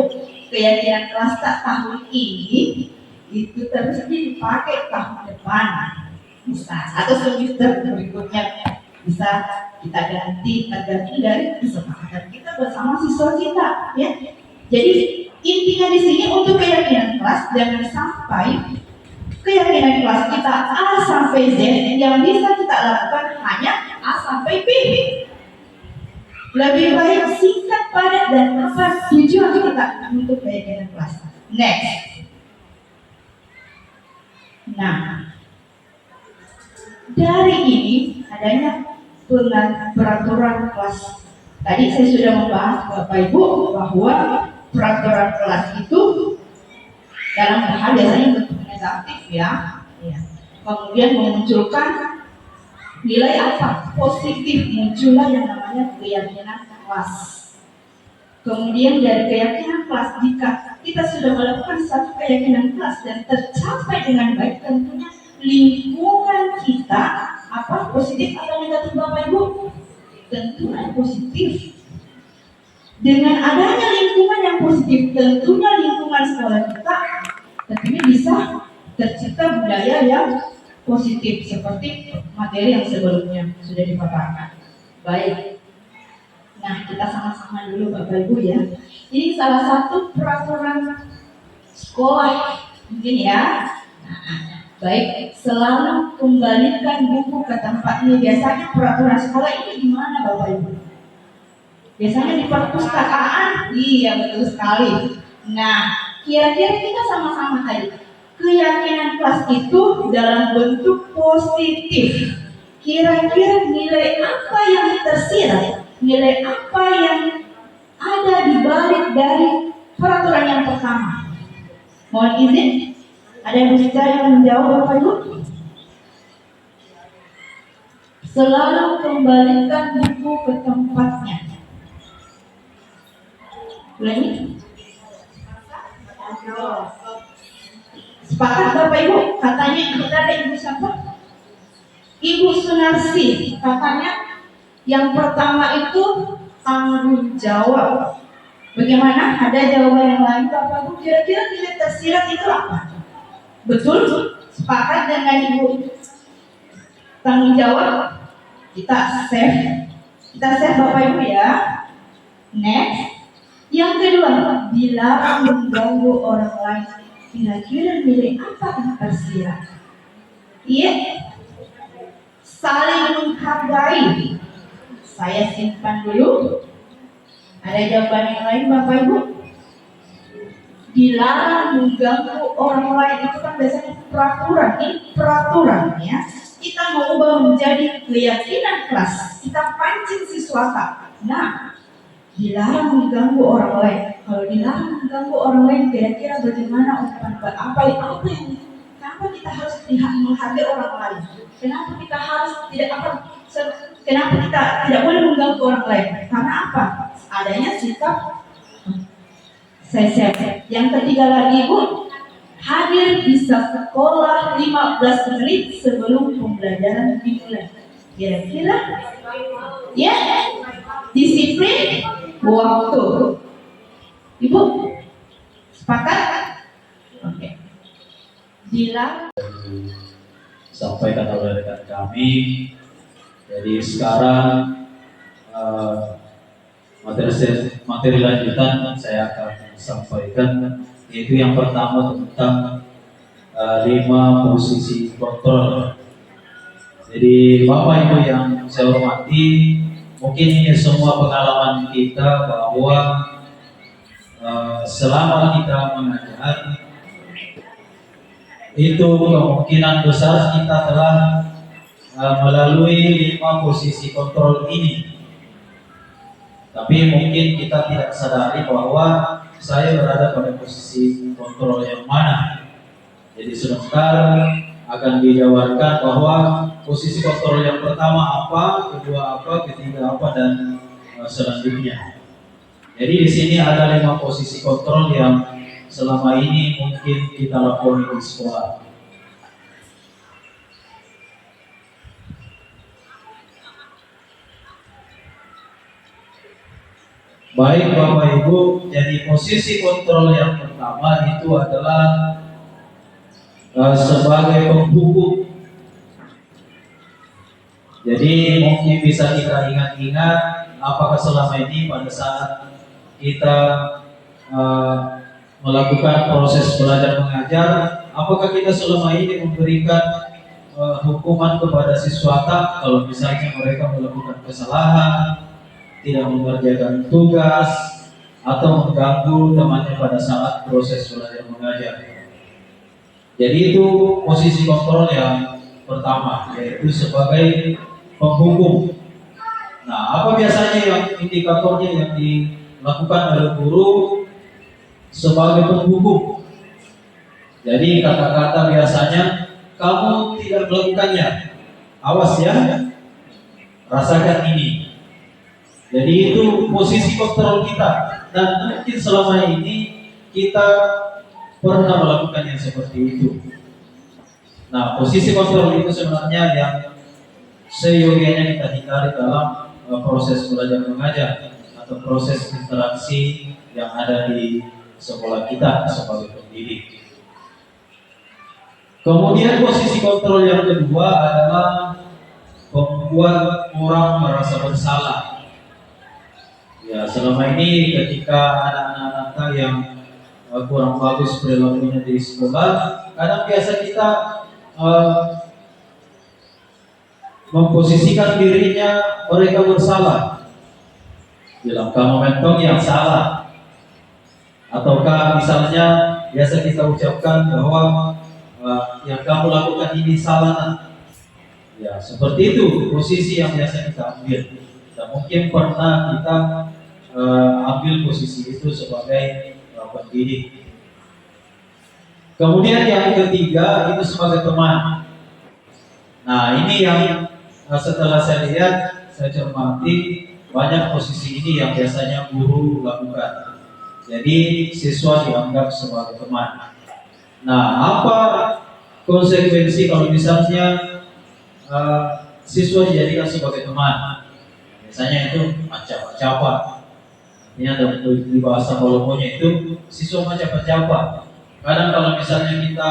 keyakinan kelas tak tahun ini itu terus dipakai tahun depan, bisa atau semester berikutnya bisa kita ganti tergantung dari kesepakatan kita bersama siswa kita ya. Jadi intinya di sini untuk keyakinan kelas, jangan sampai keyakinan kelas kita A sampai Z yang bisa kita lakukan hanya A sampai B. Lebih baik singkat, padat, dan apa tujuan kita untuk keyakinan kelas. Next. Nah, dari ini adanya peraturan kelas. Tadi saya sudah membahas Bapak Ibu bahwa peraturan kelas itu dalam hal biasanya bentuk negatif ya. Kemudian memunculkan nilai apa? Positif, muncullah yang namanya keyakinan kelas. Kemudian dari keyakinan kelas, jika kita sudah melakukan satu keyakinan kelas dan tercapai dengan baik, tentunya lingkungan kita apa? Positif atau negatif Bapak Ibu? Tentunya positif. Dengan adanya lingkungan yang positif, tentunya lingkungan sekolah kita tentunya bisa tercipta budaya yang positif seperti materi yang sebelumnya sudah dipaparkan. Baik. Nah, kita sama-sama dulu Bapak Ibu ya. Ini salah satu peraturan sekolah mungkin ya. Nah, Baik, selalu kembalikan buku ke tempatnya. Biasanya peraturan sekolah ini di mana Bapak Ibu? Biasanya di perpustakaan. Iya, betul sekali. Nah, kira-kira kita sama-sama tadi, keyakinan kelas itu dalam bentuk positif. Kira-kira nilai apa yang tersirat? Nilai apa yang ada di balik dari peraturan yang pertama? Mohon izin, ada yang bisa yang menjawab Bapak Ibu? Selalu kembalikan buku ke tempatnya. Ulangi. Sepakat Bapak Ibu? Katanya kita ada Ibu siapa? Ibu Sunarsi. Katanya yang pertama itu tanggung jawab. Bagaimana? Ada jawaban yang lain Bapak Ibu? Kira-kira nilai tersirat itu apa? Betul? Sepakat dengan Ibu tanggung jawab? Kita save Bapak Ibu ya. Next. Yang kedua, dilarang mengganggu orang lain. Kira-kira nilai apa yang tersirat? Iya. Saling menghargai. Saya simpan dulu. Ada jawaban yang lain Bapak Ibu? Dilarang mengganggu orang lain, itu kan biasanya peraturan. Ini peraturan ya. Kita mau ubah menjadi keyakinan kelas. Kita pancing siswa. Nah, dilarang mengganggu orang lain. Kalau dilarang mengganggu orang lain, kira-kira bagaimana apa yang kenapa kita harus menghargai orang lain? Kenapa kita harus kenapa kita tidak boleh mengganggu orang lain? Karena apa? Adanya sikap saya. Yang ketiga lagi Bu, hadir di sekolah 15 menit sebelum pembelajaran dimulai. Kira-kira ya, disiplin waktu. Ibu sepakat? Oke. Sampaikan oleh rekan kami. Jadi sekarang materi lanjutan saya akan sampaikan, yaitu yang pertama tentang 5 posisi kontrol. Jadi Bapak Ibu yang saya hormati, mungkin ini semua pengalaman kita bahwa selama kita mengajar itu kemungkinan besar kita telah melalui 5 posisi kontrol ini. Tapi mungkin kita tidak sadari bahwa saya berada pada posisi kontrol yang mana. Jadi sebentar akan dijabarkan bahwa posisi kontrol yang pertama apa, kedua apa, ketiga apa, dan selanjutnya. Jadi di sini ada 5 posisi kontrol yang selama ini mungkin kita lakoni di sekolah. Baik Bapak Ibu, jadi posisi kontrol yang pertama itu adalah sebagai penghukum. Jadi mungkin bisa kita ingat-ingat apakah selama ini pada saat kita melakukan proses belajar mengajar, apakah kita selama ini memberikan hukuman kepada siswa kalau misalnya mereka melakukan kesalahan, tidak mengerjakan tugas, atau mengganggu temannya pada saat proses belajar mengajar. Jadi itu posisi kontrol yang pertama, yaitu sebagai penghukum. Nah, apa biasanya yang indikatornya yang dilakukan oleh guru sebagai penghukum? Jadi kata-kata biasanya, kamu tidak melakukannya, awas ya, rasakan ini. Jadi itu posisi kontrol kita, dan mungkin selama ini kita pernah melakukan yang seperti itu. Nah, posisi kontrol itu sebenarnya yang seyogianya kita hindari dalam proses belajar mengajar atau proses interaksi yang ada di sekolah kita sebagai pendidik. Kemudian posisi kontrol yang kedua adalah membuat orang merasa bersalah. Ya, selama ini ketika anak-anak yang kurang bagus perilakunya di sekolah, kadang biasa kita memposisikan dirinya mereka bersalah dalam momentum yang salah, ataukah misalnya biasa kita ucapkan bahwa yang kamu lakukan ini salah nak. Ya seperti itu posisi yang biasa kita ambil. Dan mungkin pernah kita ambil posisi itu sebagai pendidik. Kemudian yang ketiga itu sebagai teman. Nah ini yang setelah saya lihat, saya cermati banyak posisi ini yang biasanya guru lakukan. Jadi siswa dianggap sebagai teman. Nah apa konsekuensi kalau misalnya siswa dijadikan sebagai teman? Biasanya itu macam-macam. Ini ada di bahasa Polomonya itu siswa macam-macam. Kadang kalau misalnya kita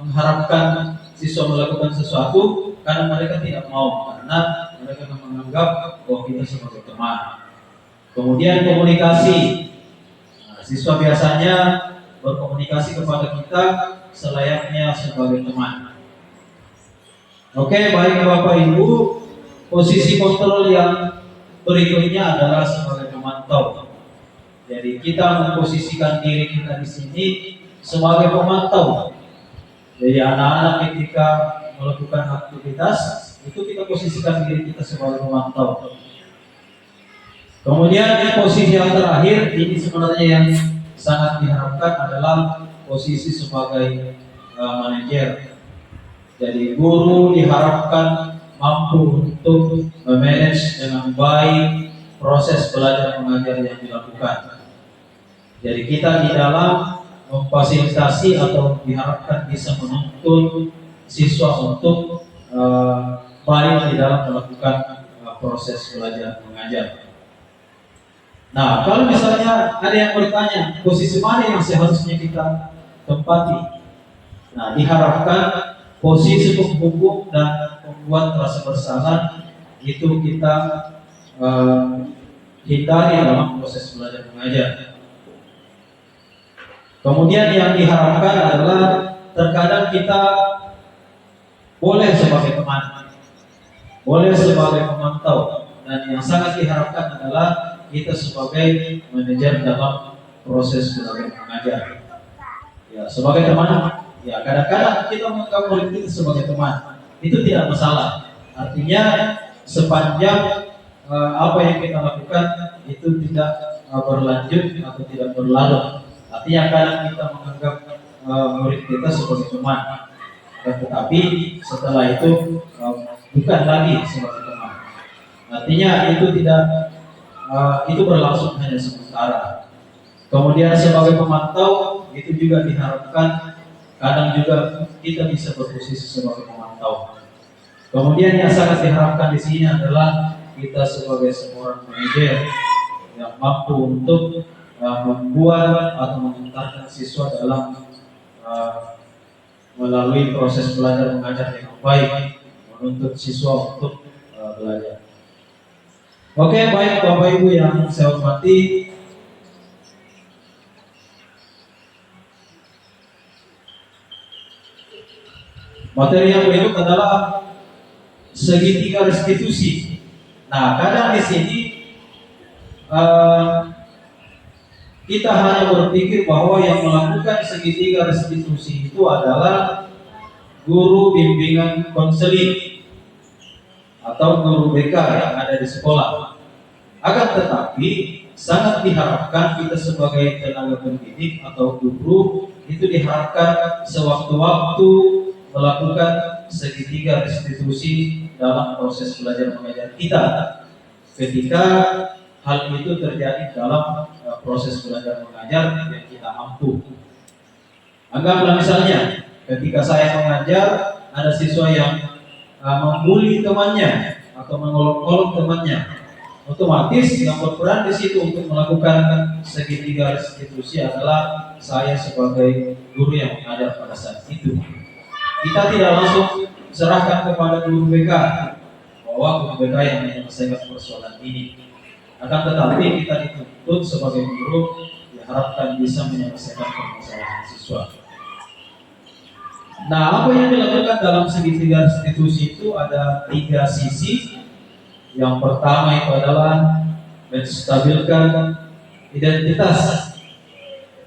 mengharapkan siswa melakukan sesuatu, kadang mereka tidak mau karena mereka menganggap bahwa kita sebagai teman. Kemudian komunikasi. Nah, siswa biasanya berkomunikasi kepada kita selayaknya sebagai teman. Oke, baik Bapak Ibu, posisi kontrol yang berikutnya adalah sebagai pemantau. Jadi kita memposisikan diri kita di sini sebagai pemantau. Jadi anak-anak ketika melakukan aktivitas itu kita posisikan diri kita sebagai pemantau. Kemudian posisi yang terakhir ini sebenarnya yang sangat diharapkan adalah posisi sebagai manajer. Jadi guru diharapkan mampu untuk memanage dengan baik proses belajar mengajar yang dilakukan. Jadi kita di dalam memfasilitasi atau diharapkan bisa menuntun siswa untuk baik di dalam melakukan proses belajar mengajar. Nah, kalau misalnya ada yang bertanya posisi mana yang seharusnya kita tempati, nah diharapkan posisi penghukum dan pembuat rasa bersalah itu kita hindari dalam proses belajar mengajar. Kemudian yang diharapkan adalah terkadang kita boleh sebagai teman, boleh sebagai pemantau, dan yang sangat diharapkan adalah kita sebagai manajer dalam proses belajar mengajar. Ya, sebagai teman, ya kadang-kadang kita menganggap murid kita sebagai teman, itu tidak masalah. Artinya sepanjang apa yang kita lakukan itu tidak berlanjut atau tidak berlarut. Artinya kadang kita menganggap murid kita sebagai teman, tetapi setelah itu bukan lagi sebagai teman. Artinya itu tidak itu berlangsung hanya sementara. Kemudian sebagai pemantau itu juga diharapkan kadang juga kita bisa berposisi sebagai pemantau. Kemudian yang sangat diharapkan di sini adalah kita sebagai seorang manajer yang mampu untuk membuat atau mengantarkan siswa dalam melalui proses belajar mengajar yang baik, menuntut siswa untuk belajar. Oke, baik Bapak Ibu yang saya hormati, materi yang berikut adalah segitiga restitusi. Nah, kadang di sini kita hanya berpikir bahwa yang melakukan segitiga restitusi itu adalah guru bimbingan konseling atau guru BK yang ada di sekolah. Akan tetapi sangat diharapkan kita sebagai tenaga pendidik atau guru itu diharapkan sewaktu-waktu melakukan segitiga restitusi dalam proses belajar mengajar kita ketika hal itu terjadi dalam proses belajar mengajar yang kita mampu. Anggaplah misalnya ketika saya mengajar ada siswa yang membuli temannya atau mengolok-olok temannya, otomatis yang berperan di situ untuk melakukan segitiga restitusi adalah saya sebagai guru yang mengajar pada saat itu. Kita tidak langsung serahkan kepada guru BK bahwa guru BK yang menyelesaikan persoalan ini. Akan tetapi kita dituntut sebagai guru diharapkan bisa menyelesaikan permasalahan siswa. Nah, apa yang dilakukan dalam segitiga restitusi itu ada 3 sisi. Yang pertama itu adalah menstabilkan identitas.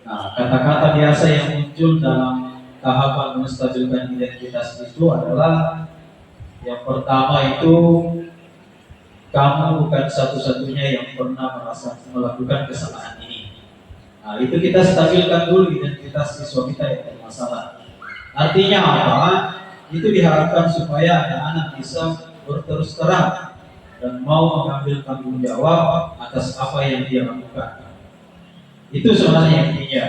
Nah, kata-kata biasa yang muncul dalam tahapan menstabilkan identitas itu adalah yang pertama itu kamu bukan satu-satunya yang pernah merasa melakukan kesalahan ini. Nah, itu kita stabilkan dulu identitas siswa kita yang bermasalah. Artinya apa? Itu diharapkan supaya anak-anak bisa berterus terang dan mau mengambil tanggung jawab atas apa yang dia lakukan. Itu sebenarnya intinya.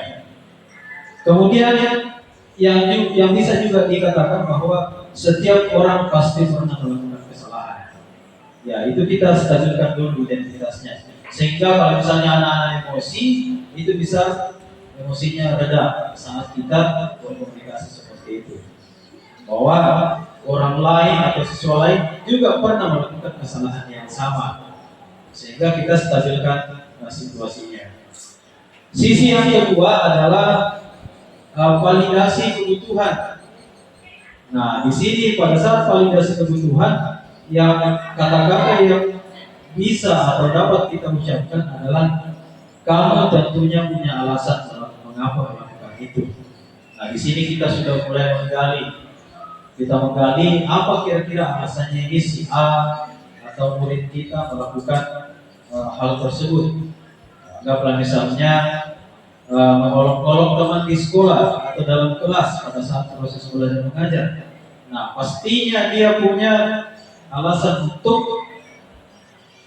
Kemudian yang bisa juga dikatakan bahwa setiap orang pasti pernah melakukan kesalahan. Ya, itu kita stabilkan dulu identitasnya. Sehingga kalau misalnya anak-anak emosi, itu bisa emosinya reda saat kita berkomunikasi seperti itu. Bahwa orang lain atau siswa lain juga pernah melakukan kesalahan yang sama. Sehingga kita stabilkan situasinya. Sisi yang kedua adalah validasi kebutuhan. Nah, di sini pada saat validasi kebutuhan, yang kata-kata yang bisa atau dapat kita ucapkan adalah kamu tentunya punya alasan mengapa melakukan itu. Nah, di sini kita sudah mulai menggali. Kita menggali apa kira-kira alasannya ini si A atau murid kita melakukan hal tersebut. Anggaplah misalnya mengolok-olok teman di sekolah atau dalam kelas pada saat proses belajar mengajar. Nah, pastinya dia punya alasan untuk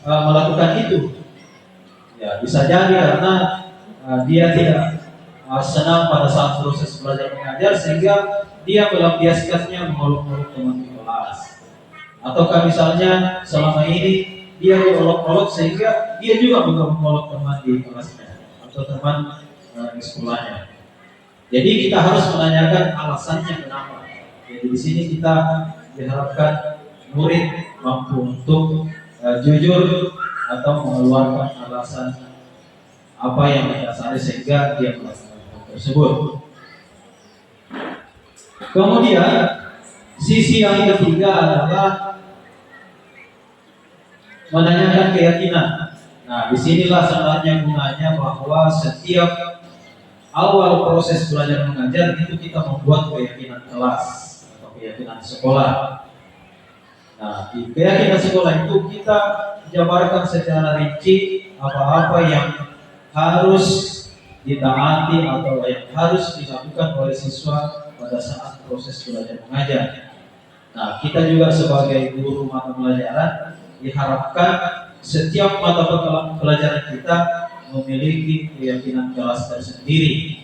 melakukan itu. Ya, bisa jadi karena dia tidak senang pada saat proses belajar mengajar sehingga dia melampiaskannya mengolok-olok teman di kelas. Ataukah misalnya selama ini dia diolok-olok sehingga dia juga mengolok teman di kelasnya atau teman di sekolahnya. Jadi kita harus menanyakan alasannya kenapa. Jadi di sini kita diharapkan murid mampu untuk jujur atau mengeluarkan alasan apa yang mendasari sehingga dia melakukan hal tersebut. Kemudian sisi yang ketiga adalah menanyakan keyakinan. Nah, disinilah sebenarnya gunanya bahwa setiap awal proses belajar mengajar itu kita membuat keyakinan kelas atau keyakinan sekolah. Nah, di keyakinan sekolah itu kita jabarkan secara rinci apa-apa yang harus ditaati atau yang harus dilakukan oleh siswa pada saat proses belajar mengajar. Nah, kita juga sebagai guru mata pelajaran diharapkan setiap mata pelajaran kita memiliki keyakinan kelas tersendiri,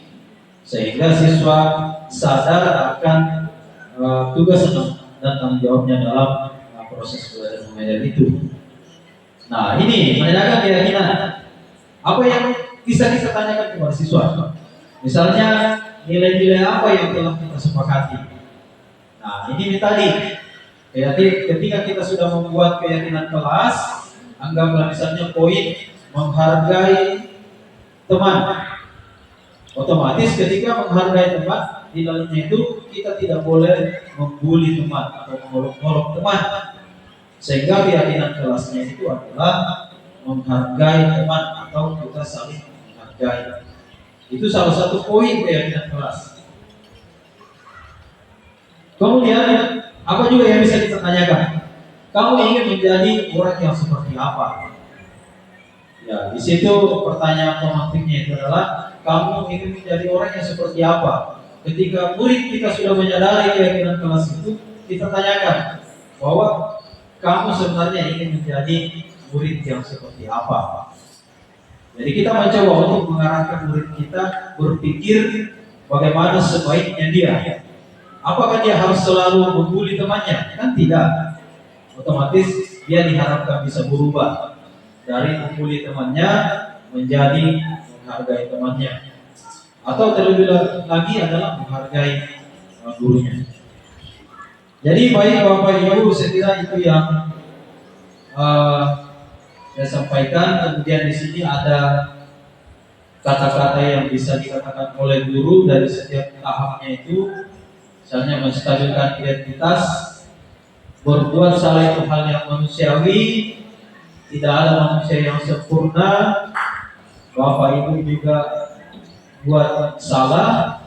sehingga siswa sadar akan tugas dan tanggung jawabnya dalam proses belajar mengajar itu. Nah, ini menanyakan keyakinan. Apa yang bisa kita tanyakan kepada siswa? Misalnya nilai-nilai apa yang telah kita sepakati. Nah, ini tadi. Jadi ketika kita sudah membuat keyakinan kelas, anggaplah misalnya poin menghargai teman. Otomatis ketika menghargai teman, di dalamnya itu kita tidak boleh membuli teman atau mengolok-olok teman. Sehingga keyakinan kelasnya itu adalah menghargai teman atau kita saling menghargai. Itu salah satu poin keyakinan kelas. Kemudian apa juga yang bisa kita tanyakan? Kamu ingin menjadi orang yang seperti apa? Ya, di situ pertanyaan otomatiknya itu adalah kamu ingin menjadi orang yang seperti apa? Ketika murid kita sudah menyadari keyakinan kelas itu, kita tanyakan bahwa kamu sebenarnya ingin menjadi murid yang seperti apa? Jadi kita mencoba untuk mengarahkan murid kita berpikir bagaimana sebaiknya dia. Apakah dia harus selalu membuli temannya? Kan tidak. Otomatis dia diharapkan bisa berubah dari membuli temannya menjadi menghargai temannya. Atau terlebih lagi adalah menghargai gurunya. Jadi baik Bapak Ibu, saya kira itu yang saya sampaikan. Kemudian di sini ada kata-kata yang bisa dikatakan oleh guru dari setiap tahapnya itu. misalnya menstabilkan identitas, berbuat salah itu hal yang manusiawi, tidak ada manusia yang sempurna, Bapak Ibu juga buat salah,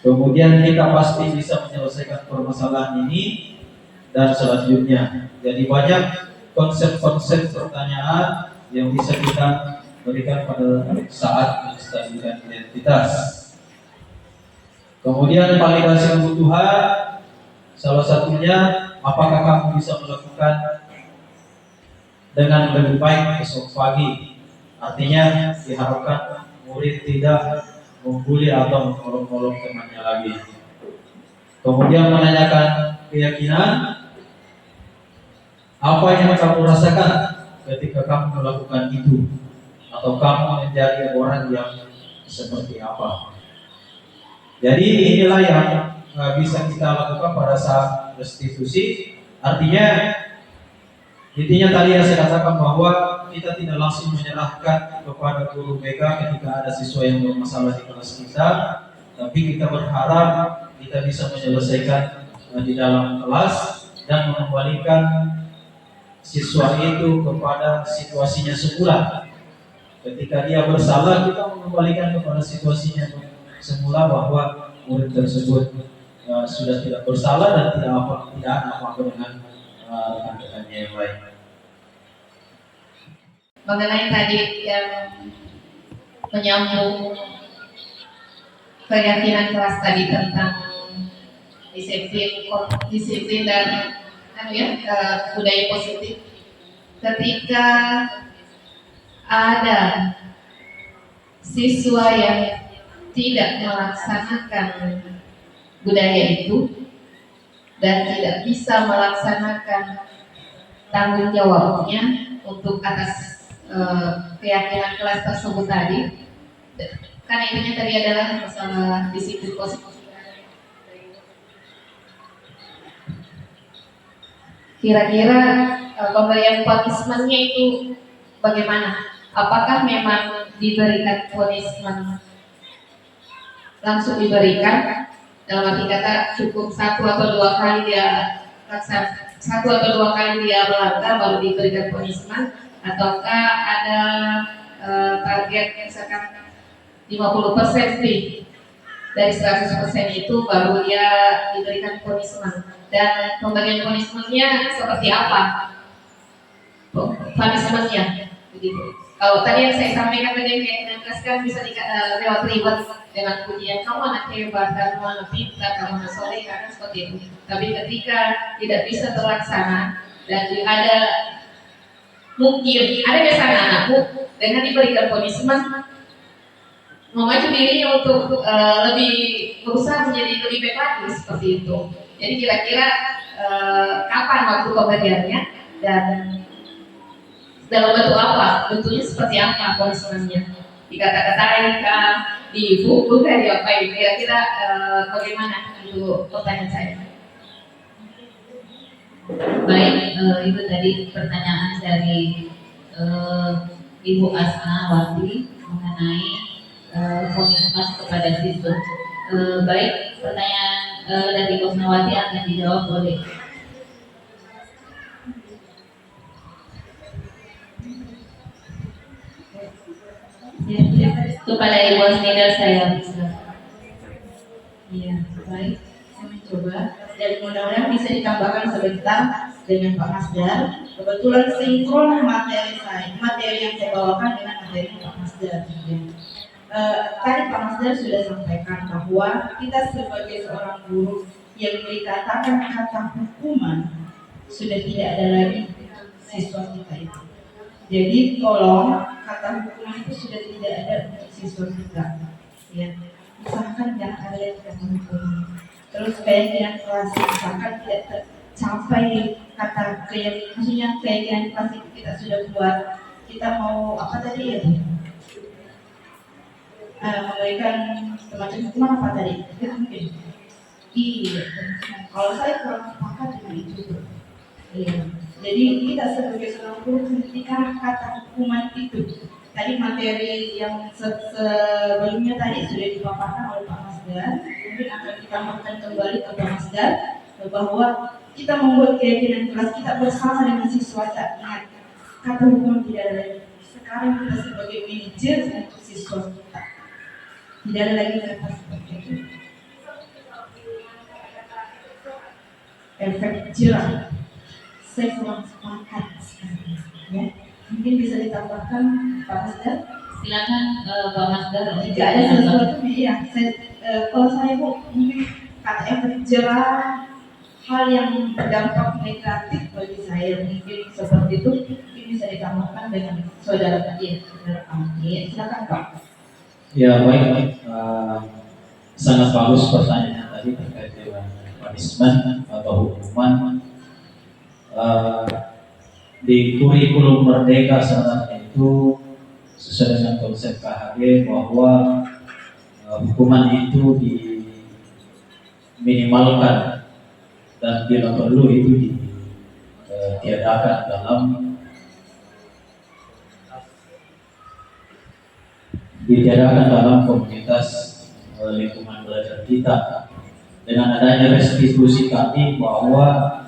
kemudian kita pasti bisa menyelesaikan permasalahan ini dan selanjutnya. Jadi banyak konsep-konsep pertanyaan yang bisa kita berikan pada saat menstabilkan identitas. Kemudian validasi kebutuhan, salah satunya apakah kamu bisa melakukan dengan lebih baik besok pagi. Artinya diharapkan murid tidak membuli atau menolong-nolong temannya lagi. Kemudian menanyakan keyakinan, apa yang kamu rasakan ketika kamu melakukan itu, atau kamu menjadi orang yang seperti apa. Jadi inilah yang bisa kita lakukan pada saat restitusi. Artinya intinya tadi yang saya katakan bahwa kita tidak langsung menyerahkan kepada guru BK ketika ada siswa yang bermasalah di kelas kita, tapi kita berharap kita bisa menyelesaikan di dalam kelas dan mengembalikan siswa itu kepada situasinya semula. Ketika dia bersalah, kita mengembalikan kepada situasinya semula bahwa murid tersebut sudah tidak bersalah dan tidak ada apa-apa dengan rekan-rekannya yang lain. Mengenai tadi yang menyambung keyakinan kelas tadi tentang disiplin dan budaya positif. Ketika ada siswa yang tidak melaksanakan budaya itu dan tidak bisa melaksanakan tanggung jawabnya untuk atas keyakinan kelas tersebut tadi, karena intinya tadi adalah masalah disiplin positif. Kira-kira pemberian punishment-nya itu bagaimana? Apakah memang diberikan punishment langsung diberikan, dalam arti kata cukup 1 atau 2 kali dia melanggar baru diberikan punishment, ataukah ada target misalkan 50% nih dari 100% itu baru dia diberikan punishment, dan pemberian punishment-nya seperti apa? Punishment-nya begitu. Kalau tadi yang saya sampaikan tadi yang kayak menegaskan bisa lewat reward dengan pujian, kamu anak hebat, kamu anak pintar, kamu anak soleh, karena seperti itu. Tapi ketika tidak bisa terlaksana dan ada mungkin ada biasanya anakku dengan diberikan punishment memacu dirinya untuk lebih berusaha menjadi lebih baik lagi seperti itu. Jadi kira-kira kapan waktu pemberiannya dan dalam bentuk apa? Bentuknya seperti apa punishment-nya? Dikata-katain kah? Dipukul kah? Diapain? Kira-kira bagaimana itu pertanyaan saya? Baik, itu tadi pertanyaan dari Ibu Asnawati mengenai komitmen kepada siswa. Baik, pertanyaan dari Ibu Asnawati akan dijawab oleh kepada Ibu Asnidar. Saya bisa. Iya, baik. Saya mencoba. Dan mudah-mudahan bisa ditambahkan sebentar dengan Pak Masdar. Kebetulan sinkron materi yang saya bawakan dengan materi Pak Masdar. Tadi Pak Masdar sudah sampaikan bahwa kita sebagai seorang guru yang dikatakan kata hukuman sudah tidak ada lagi siswa kita itu. Jadi tolong kata hukuman itu sudah tidak ada untuk siswa kita. Ya, usahakan jangan ada yang kata hukuman. Terus keyakinan kelas misalkan tidak tercapai kata keyakinan, maksudnya keyakinan kelas itu kita sudah buat, kita mau apa tadi ya? Memberikan semacam hukuman apa tadi? Itu mungkin. Iya. Kalau saya kurang sepakat dengan itu. Iya. Jadi kita sebagai seorang guru hentikan kata hukuman itu. Tadi materi yang sebelumnya tadi sudah dipaparkan oleh Pak Masdar. mungkin akan ditambahkan kembali ke Pak Masdar bahwa kita membuat keyakinan kelas kita bersama dengan siswa. Tak ingat kata hukum tidak ada lagi. Sekarang kita sebagai manajer untuk siswa kita. Tidak ada lagi kata seperti itu. Efek jerah. Saya kurang sepakat sekali. Ya. Mungkin bisa ditambahkan Pak Masdar. Silakan Pak Masdar. Jika ada sesuatu, ya. Kalau saya Bu, mungkin kata efek jerah, hal yang berdampak negatif bagi saya mungkin seperti itu, mungkin bisa ditambahkan dengan saudara tadi, saudara kami. Silakan Pak. Ya baik, sangat bagus pertanyaan tadi terkait dengan punishment atau hukuman. Di kurikulum Merdeka sebenarnya itu sesuai dengan konsep KHG bahwa hukuman itu diminimalkan dan bila perlu itu ditiadakan dalam komunitas lingkungan belajar kita. Dengan adanya restitusi kami bahwa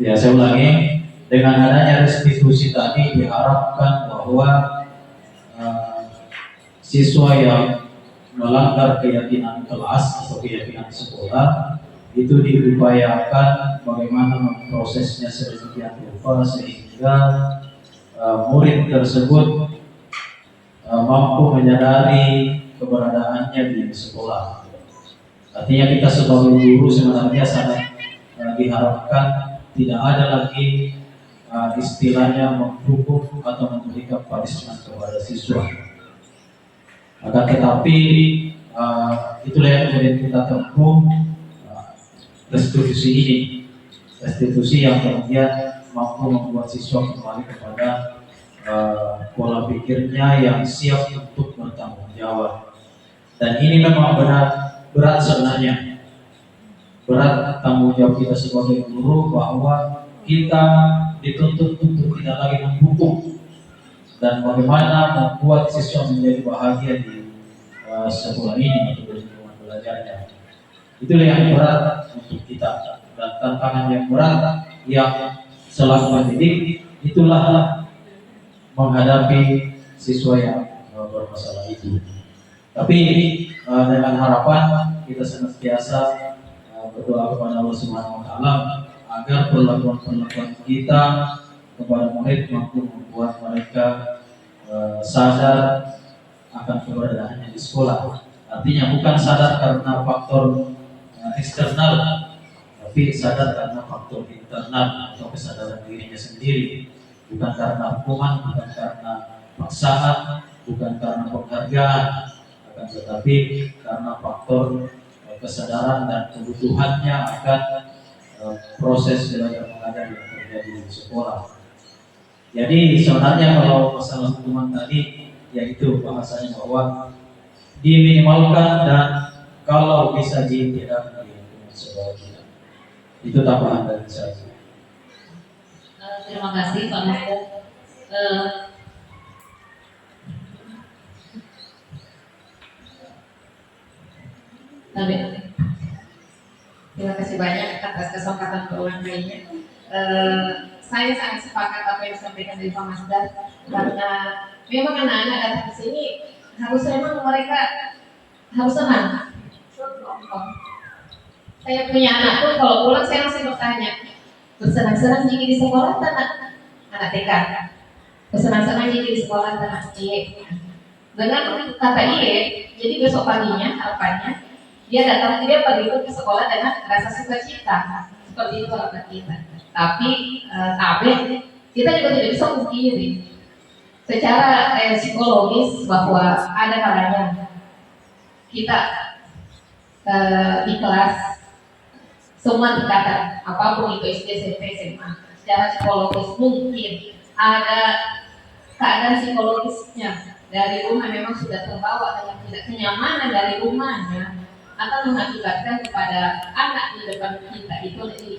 ya saya ulangi, dengan adanya restitusi tadi diharapkan bahwa siswa yang melanggar keyakinan kelas atau keyakinan sekolah itu diupayakan bagaimana memprosesnya sedemikian rupa sehingga murid tersebut mampu menyadari keberadaannya di sekolah. Artinya kita sebagai guru sebenarnya sangat diharapkan tidak ada lagi istilahnya menghukum atau memberikan punishment kepada siswa. Akan tetapi itulah yang kemudian kita tempuh restitusi ini, restitusi yang kemudian mampu membuat siswa kembali kepada pola pikirnya yang siap untuk bertanggung jawab. Dan ini memang berat sebenarnya, berat tanggung jawab kita sebagai guru bahwa kita dituntut untuk tidak lagi menghukum dan bagaimana membuat siswa menjadi bahagia di sekolah ini untuk lingkungan belajarnya. Itulah yang berat untuk kita, dan tantangan yang berat yang selaku pendidik itulah menghadapi siswa yang bermasalah itu. Tapi dengan harapan kita senantiasa berdoa kepada Allah Subhanahu wa taala agar perlakuan kita kepada murid mampu membuat mereka sadar akan keberadaannya di sekolah. Artinya bukan sadar karena faktor eksternal, tapi sadar karena faktor internal atau kesadaran dirinya sendiri. Bukan karena hukuman, bukan karena paksaan, bukan karena penghargaan, akan tetapi karena faktor kesadaran dan kebutuhannya akan proses belajar mengajar yang terjadi di sekolah. Jadi sebenarnya kalau masalah hukuman tadi, yaitu bahasanya bahwa diminimalkan dan kalau bisa ditiadakan di lingkungan sekolah kita. Itu tambahan dari saya. Terima kasih Pak Masdar. Terima kasih banyak atas kesempatan berulang kalinya. Saya sangat sepakat apa yang disampaikan dari Pak Masdar, karena memang anak-anak datang ke sini harus memang mereka harus senang. Saya punya anak pun kalau pulang saya langsung bertanya, bersenang-senang jika di sekolah anak TK, bersenang-senang jika di sekolah anak IE. Dengan kata IE, jadi besok paginya harapannya dia datang, dia pergi ke sekolah dengan rasa sukacita. Seperti itu harapan kita. Tapi kita juga tidak bisa mungkiri secara psikologis bahwa ada kalanya kita di kelas semua tingkatan apapun itu SD, SMP, SMA, secara psikologis mungkin ada keadaan psikologisnya dari rumah memang sudah terbawa dengan tidak kenyamanan dari rumahnya, akan mengakibatkan kepada anak di depan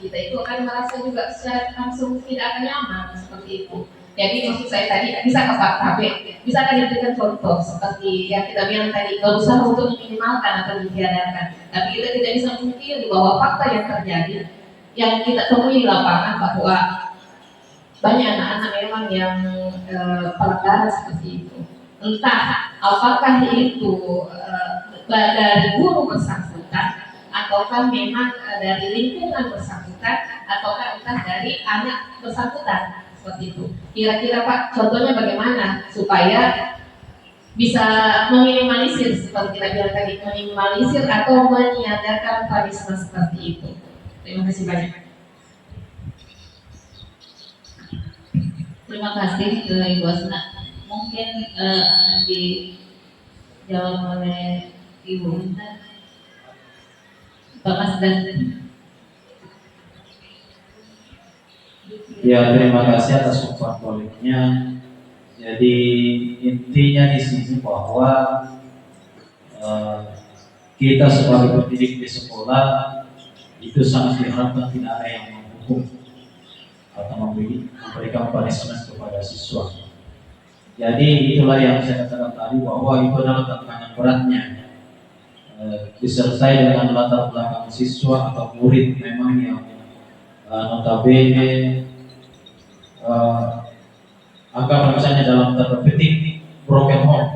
kita itu akan merasa juga secara langsung tidak akan nyaman seperti itu. Jadi maksud saya tadi bisa ke Pak bisa diberikan contoh seperti yang kita bilang tadi, berusaha untuk meminimalkan atau ditiadakan. Tapi kita tidak bisa mungkiri bahwa fakta yang terjadi, yang kita temui di lapangan bahwa banyak anak-anak memang yang pelanggaran seperti itu. Entah apakah itu dari guru bersangkutan, ataukah memang dari lingkungan bersangkutan, ataukah entah dari anak bersangkutan. Seperti itu. Kira-kira Pak, contohnya bagaimana supaya bisa meminimalisir seperti kita bilang tadi, meminimalisir atau meniadakan punishment seperti itu. Terima kasih banyak. Terima kasih Ibu Asna. Mungkin dijawab oleh Ibu Intan. Pak Masdan. Ya, terima kasih atas umpan polemiknya. Jadi intinya di sini bahwa kita sebagai pendidik di sekolah itu sangat diharapkan tidak ada yang menghukum atau memberikan punishment kepada siswa. Jadi itulah yang saya katakan tadi bahwa itu adalah tantangan beratnya, disertai dengan latar belakang siswa atau murid memang yang notabene anggap misalnya dalam tanda petik broken home.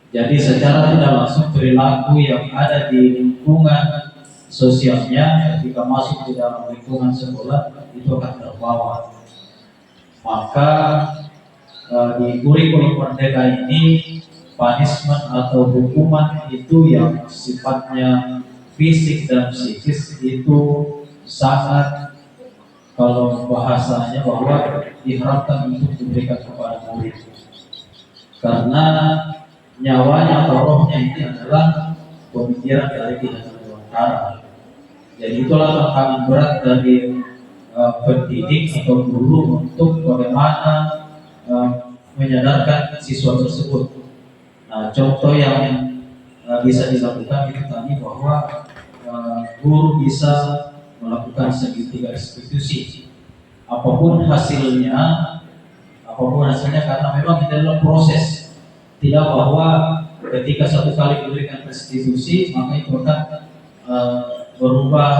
Jadi secara tidak langsung perilaku yang ada di lingkungan sosialnya ketika masuk di dalam lingkungan sekolah itu akan terbawa. Maka di kurikulum Merdeka ini punishment atau hukuman itu yang sifatnya fisik dan psikis itu sangat, kalau bahasanya bahwa diharapkan untuk diberikan kepada murid, karena nyawanya atau rohnya ini adalah pemikiran dari pidana belantara. Jadi itulah tantangan berat dari pendidik atau guru untuk bagaimana menyadarkan siswa tersebut. Nah, contoh yang bisa dilakukan itu tadi bahwa guru bisa melakukan segitiga restitusi apapun hasilnya karena memang ini adalah proses, tidak bahwa ketika satu kali memberikan restitusi maka itu akan berubah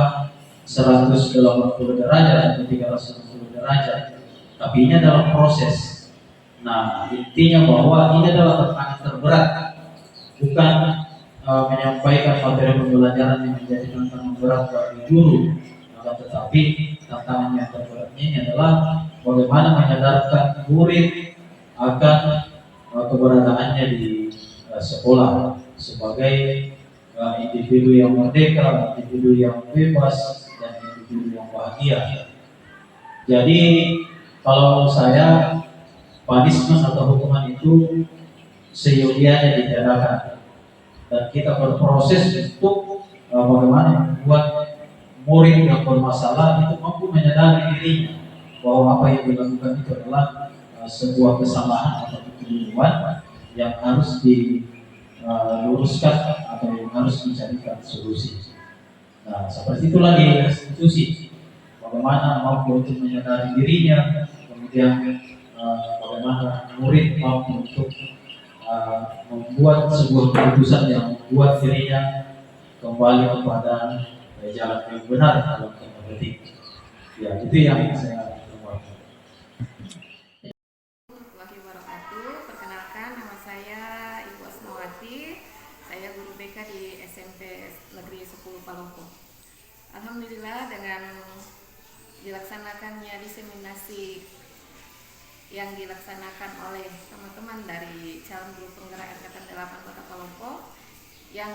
180 derajat atau 360 derajat, tapi ini adalah proses. Nah, intinya bahwa ini adalah tantangan terberat, bukan menyampaikan materi pembelajaran yang menjadi tantangan berat bagi guru, tetapi tantangan yang terberatnya ini adalah bagaimana menyadarkan murid akan keberadaannya di sekolah sebagai individu yang merdeka, individu yang bebas, dan individu yang bahagia. Jadi kalau saya, punishment atau hukuman itu seyogianya ditiadakan, dan kita berproses untuk bagaimana membuat murid yang bermasalah itu mampu menyadari dirinya bahwa apa yang dilakukan itu adalah sebuah kesalahan atau kekeliruan yang harus diluruskan atau yang harus dicarikan solusi. Nah, seperti itulah di institusi, bagaimana mampu untuk menyadari dirinya, kemudian bagaimana murid mampu untuk membuat sebuah keputusan yang membuat dirinya kembali kepada jalan yang benar dalam tanda petik. Ya, itu yang saya lakukan. Warahmatullahi wabarakatuh. Perkenalkan, nama saya Ibu Asmawati. Saya guru BK di SMP Negeri 10 Palopo. Alhamdulillah, dengan dilaksanakannya diseminasi yang dilaksanakan oleh teman-teman dari calon guru penggerak Angkatan 8 Kota Palopo, yang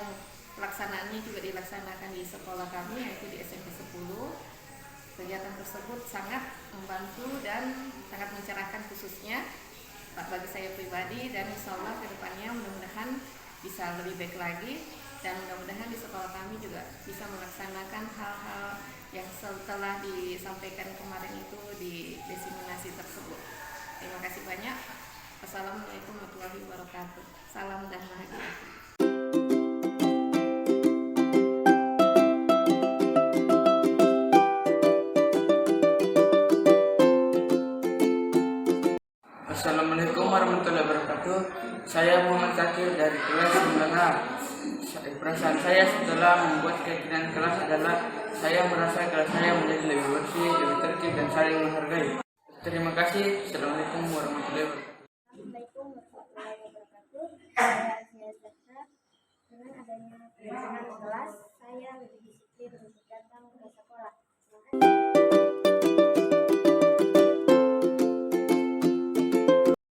pelaksanaannya juga dilaksanakan di sekolah kami, yaitu di SMP 10. Kegiatan tersebut sangat membantu dan sangat mencerahkan khususnya bagi saya pribadi, dan insya Allah ke depannya mudah-mudahan bisa lebih baik lagi, dan mudah-mudahan di sekolah kami juga bisa melaksanakan hal-hal yang setelah disampaikan kemarin itu di diseminasi tersebut. Terima kasih banyak. Assalamualaikum warahmatullahi wabarakatuh. Salam dan bahagia. Assalamualaikum warahmatullahi wabarakatuh. Saya Muhammad Zakir dari kelas 9A. Perasaan saya setelah membuat keyakinan kelas adalah saya merasa kelas saya menjadi lebih bersih, lebih tertib, dan saling menghargai. Terima kasih. Assalamualaikum warahmatullahi wabarakatuh. Assalamualaikum warahmatullahi wabarakatuh. Saya Asia Zahra. Dengan adanya kegiatan kelas, saya lebih disiplin untuk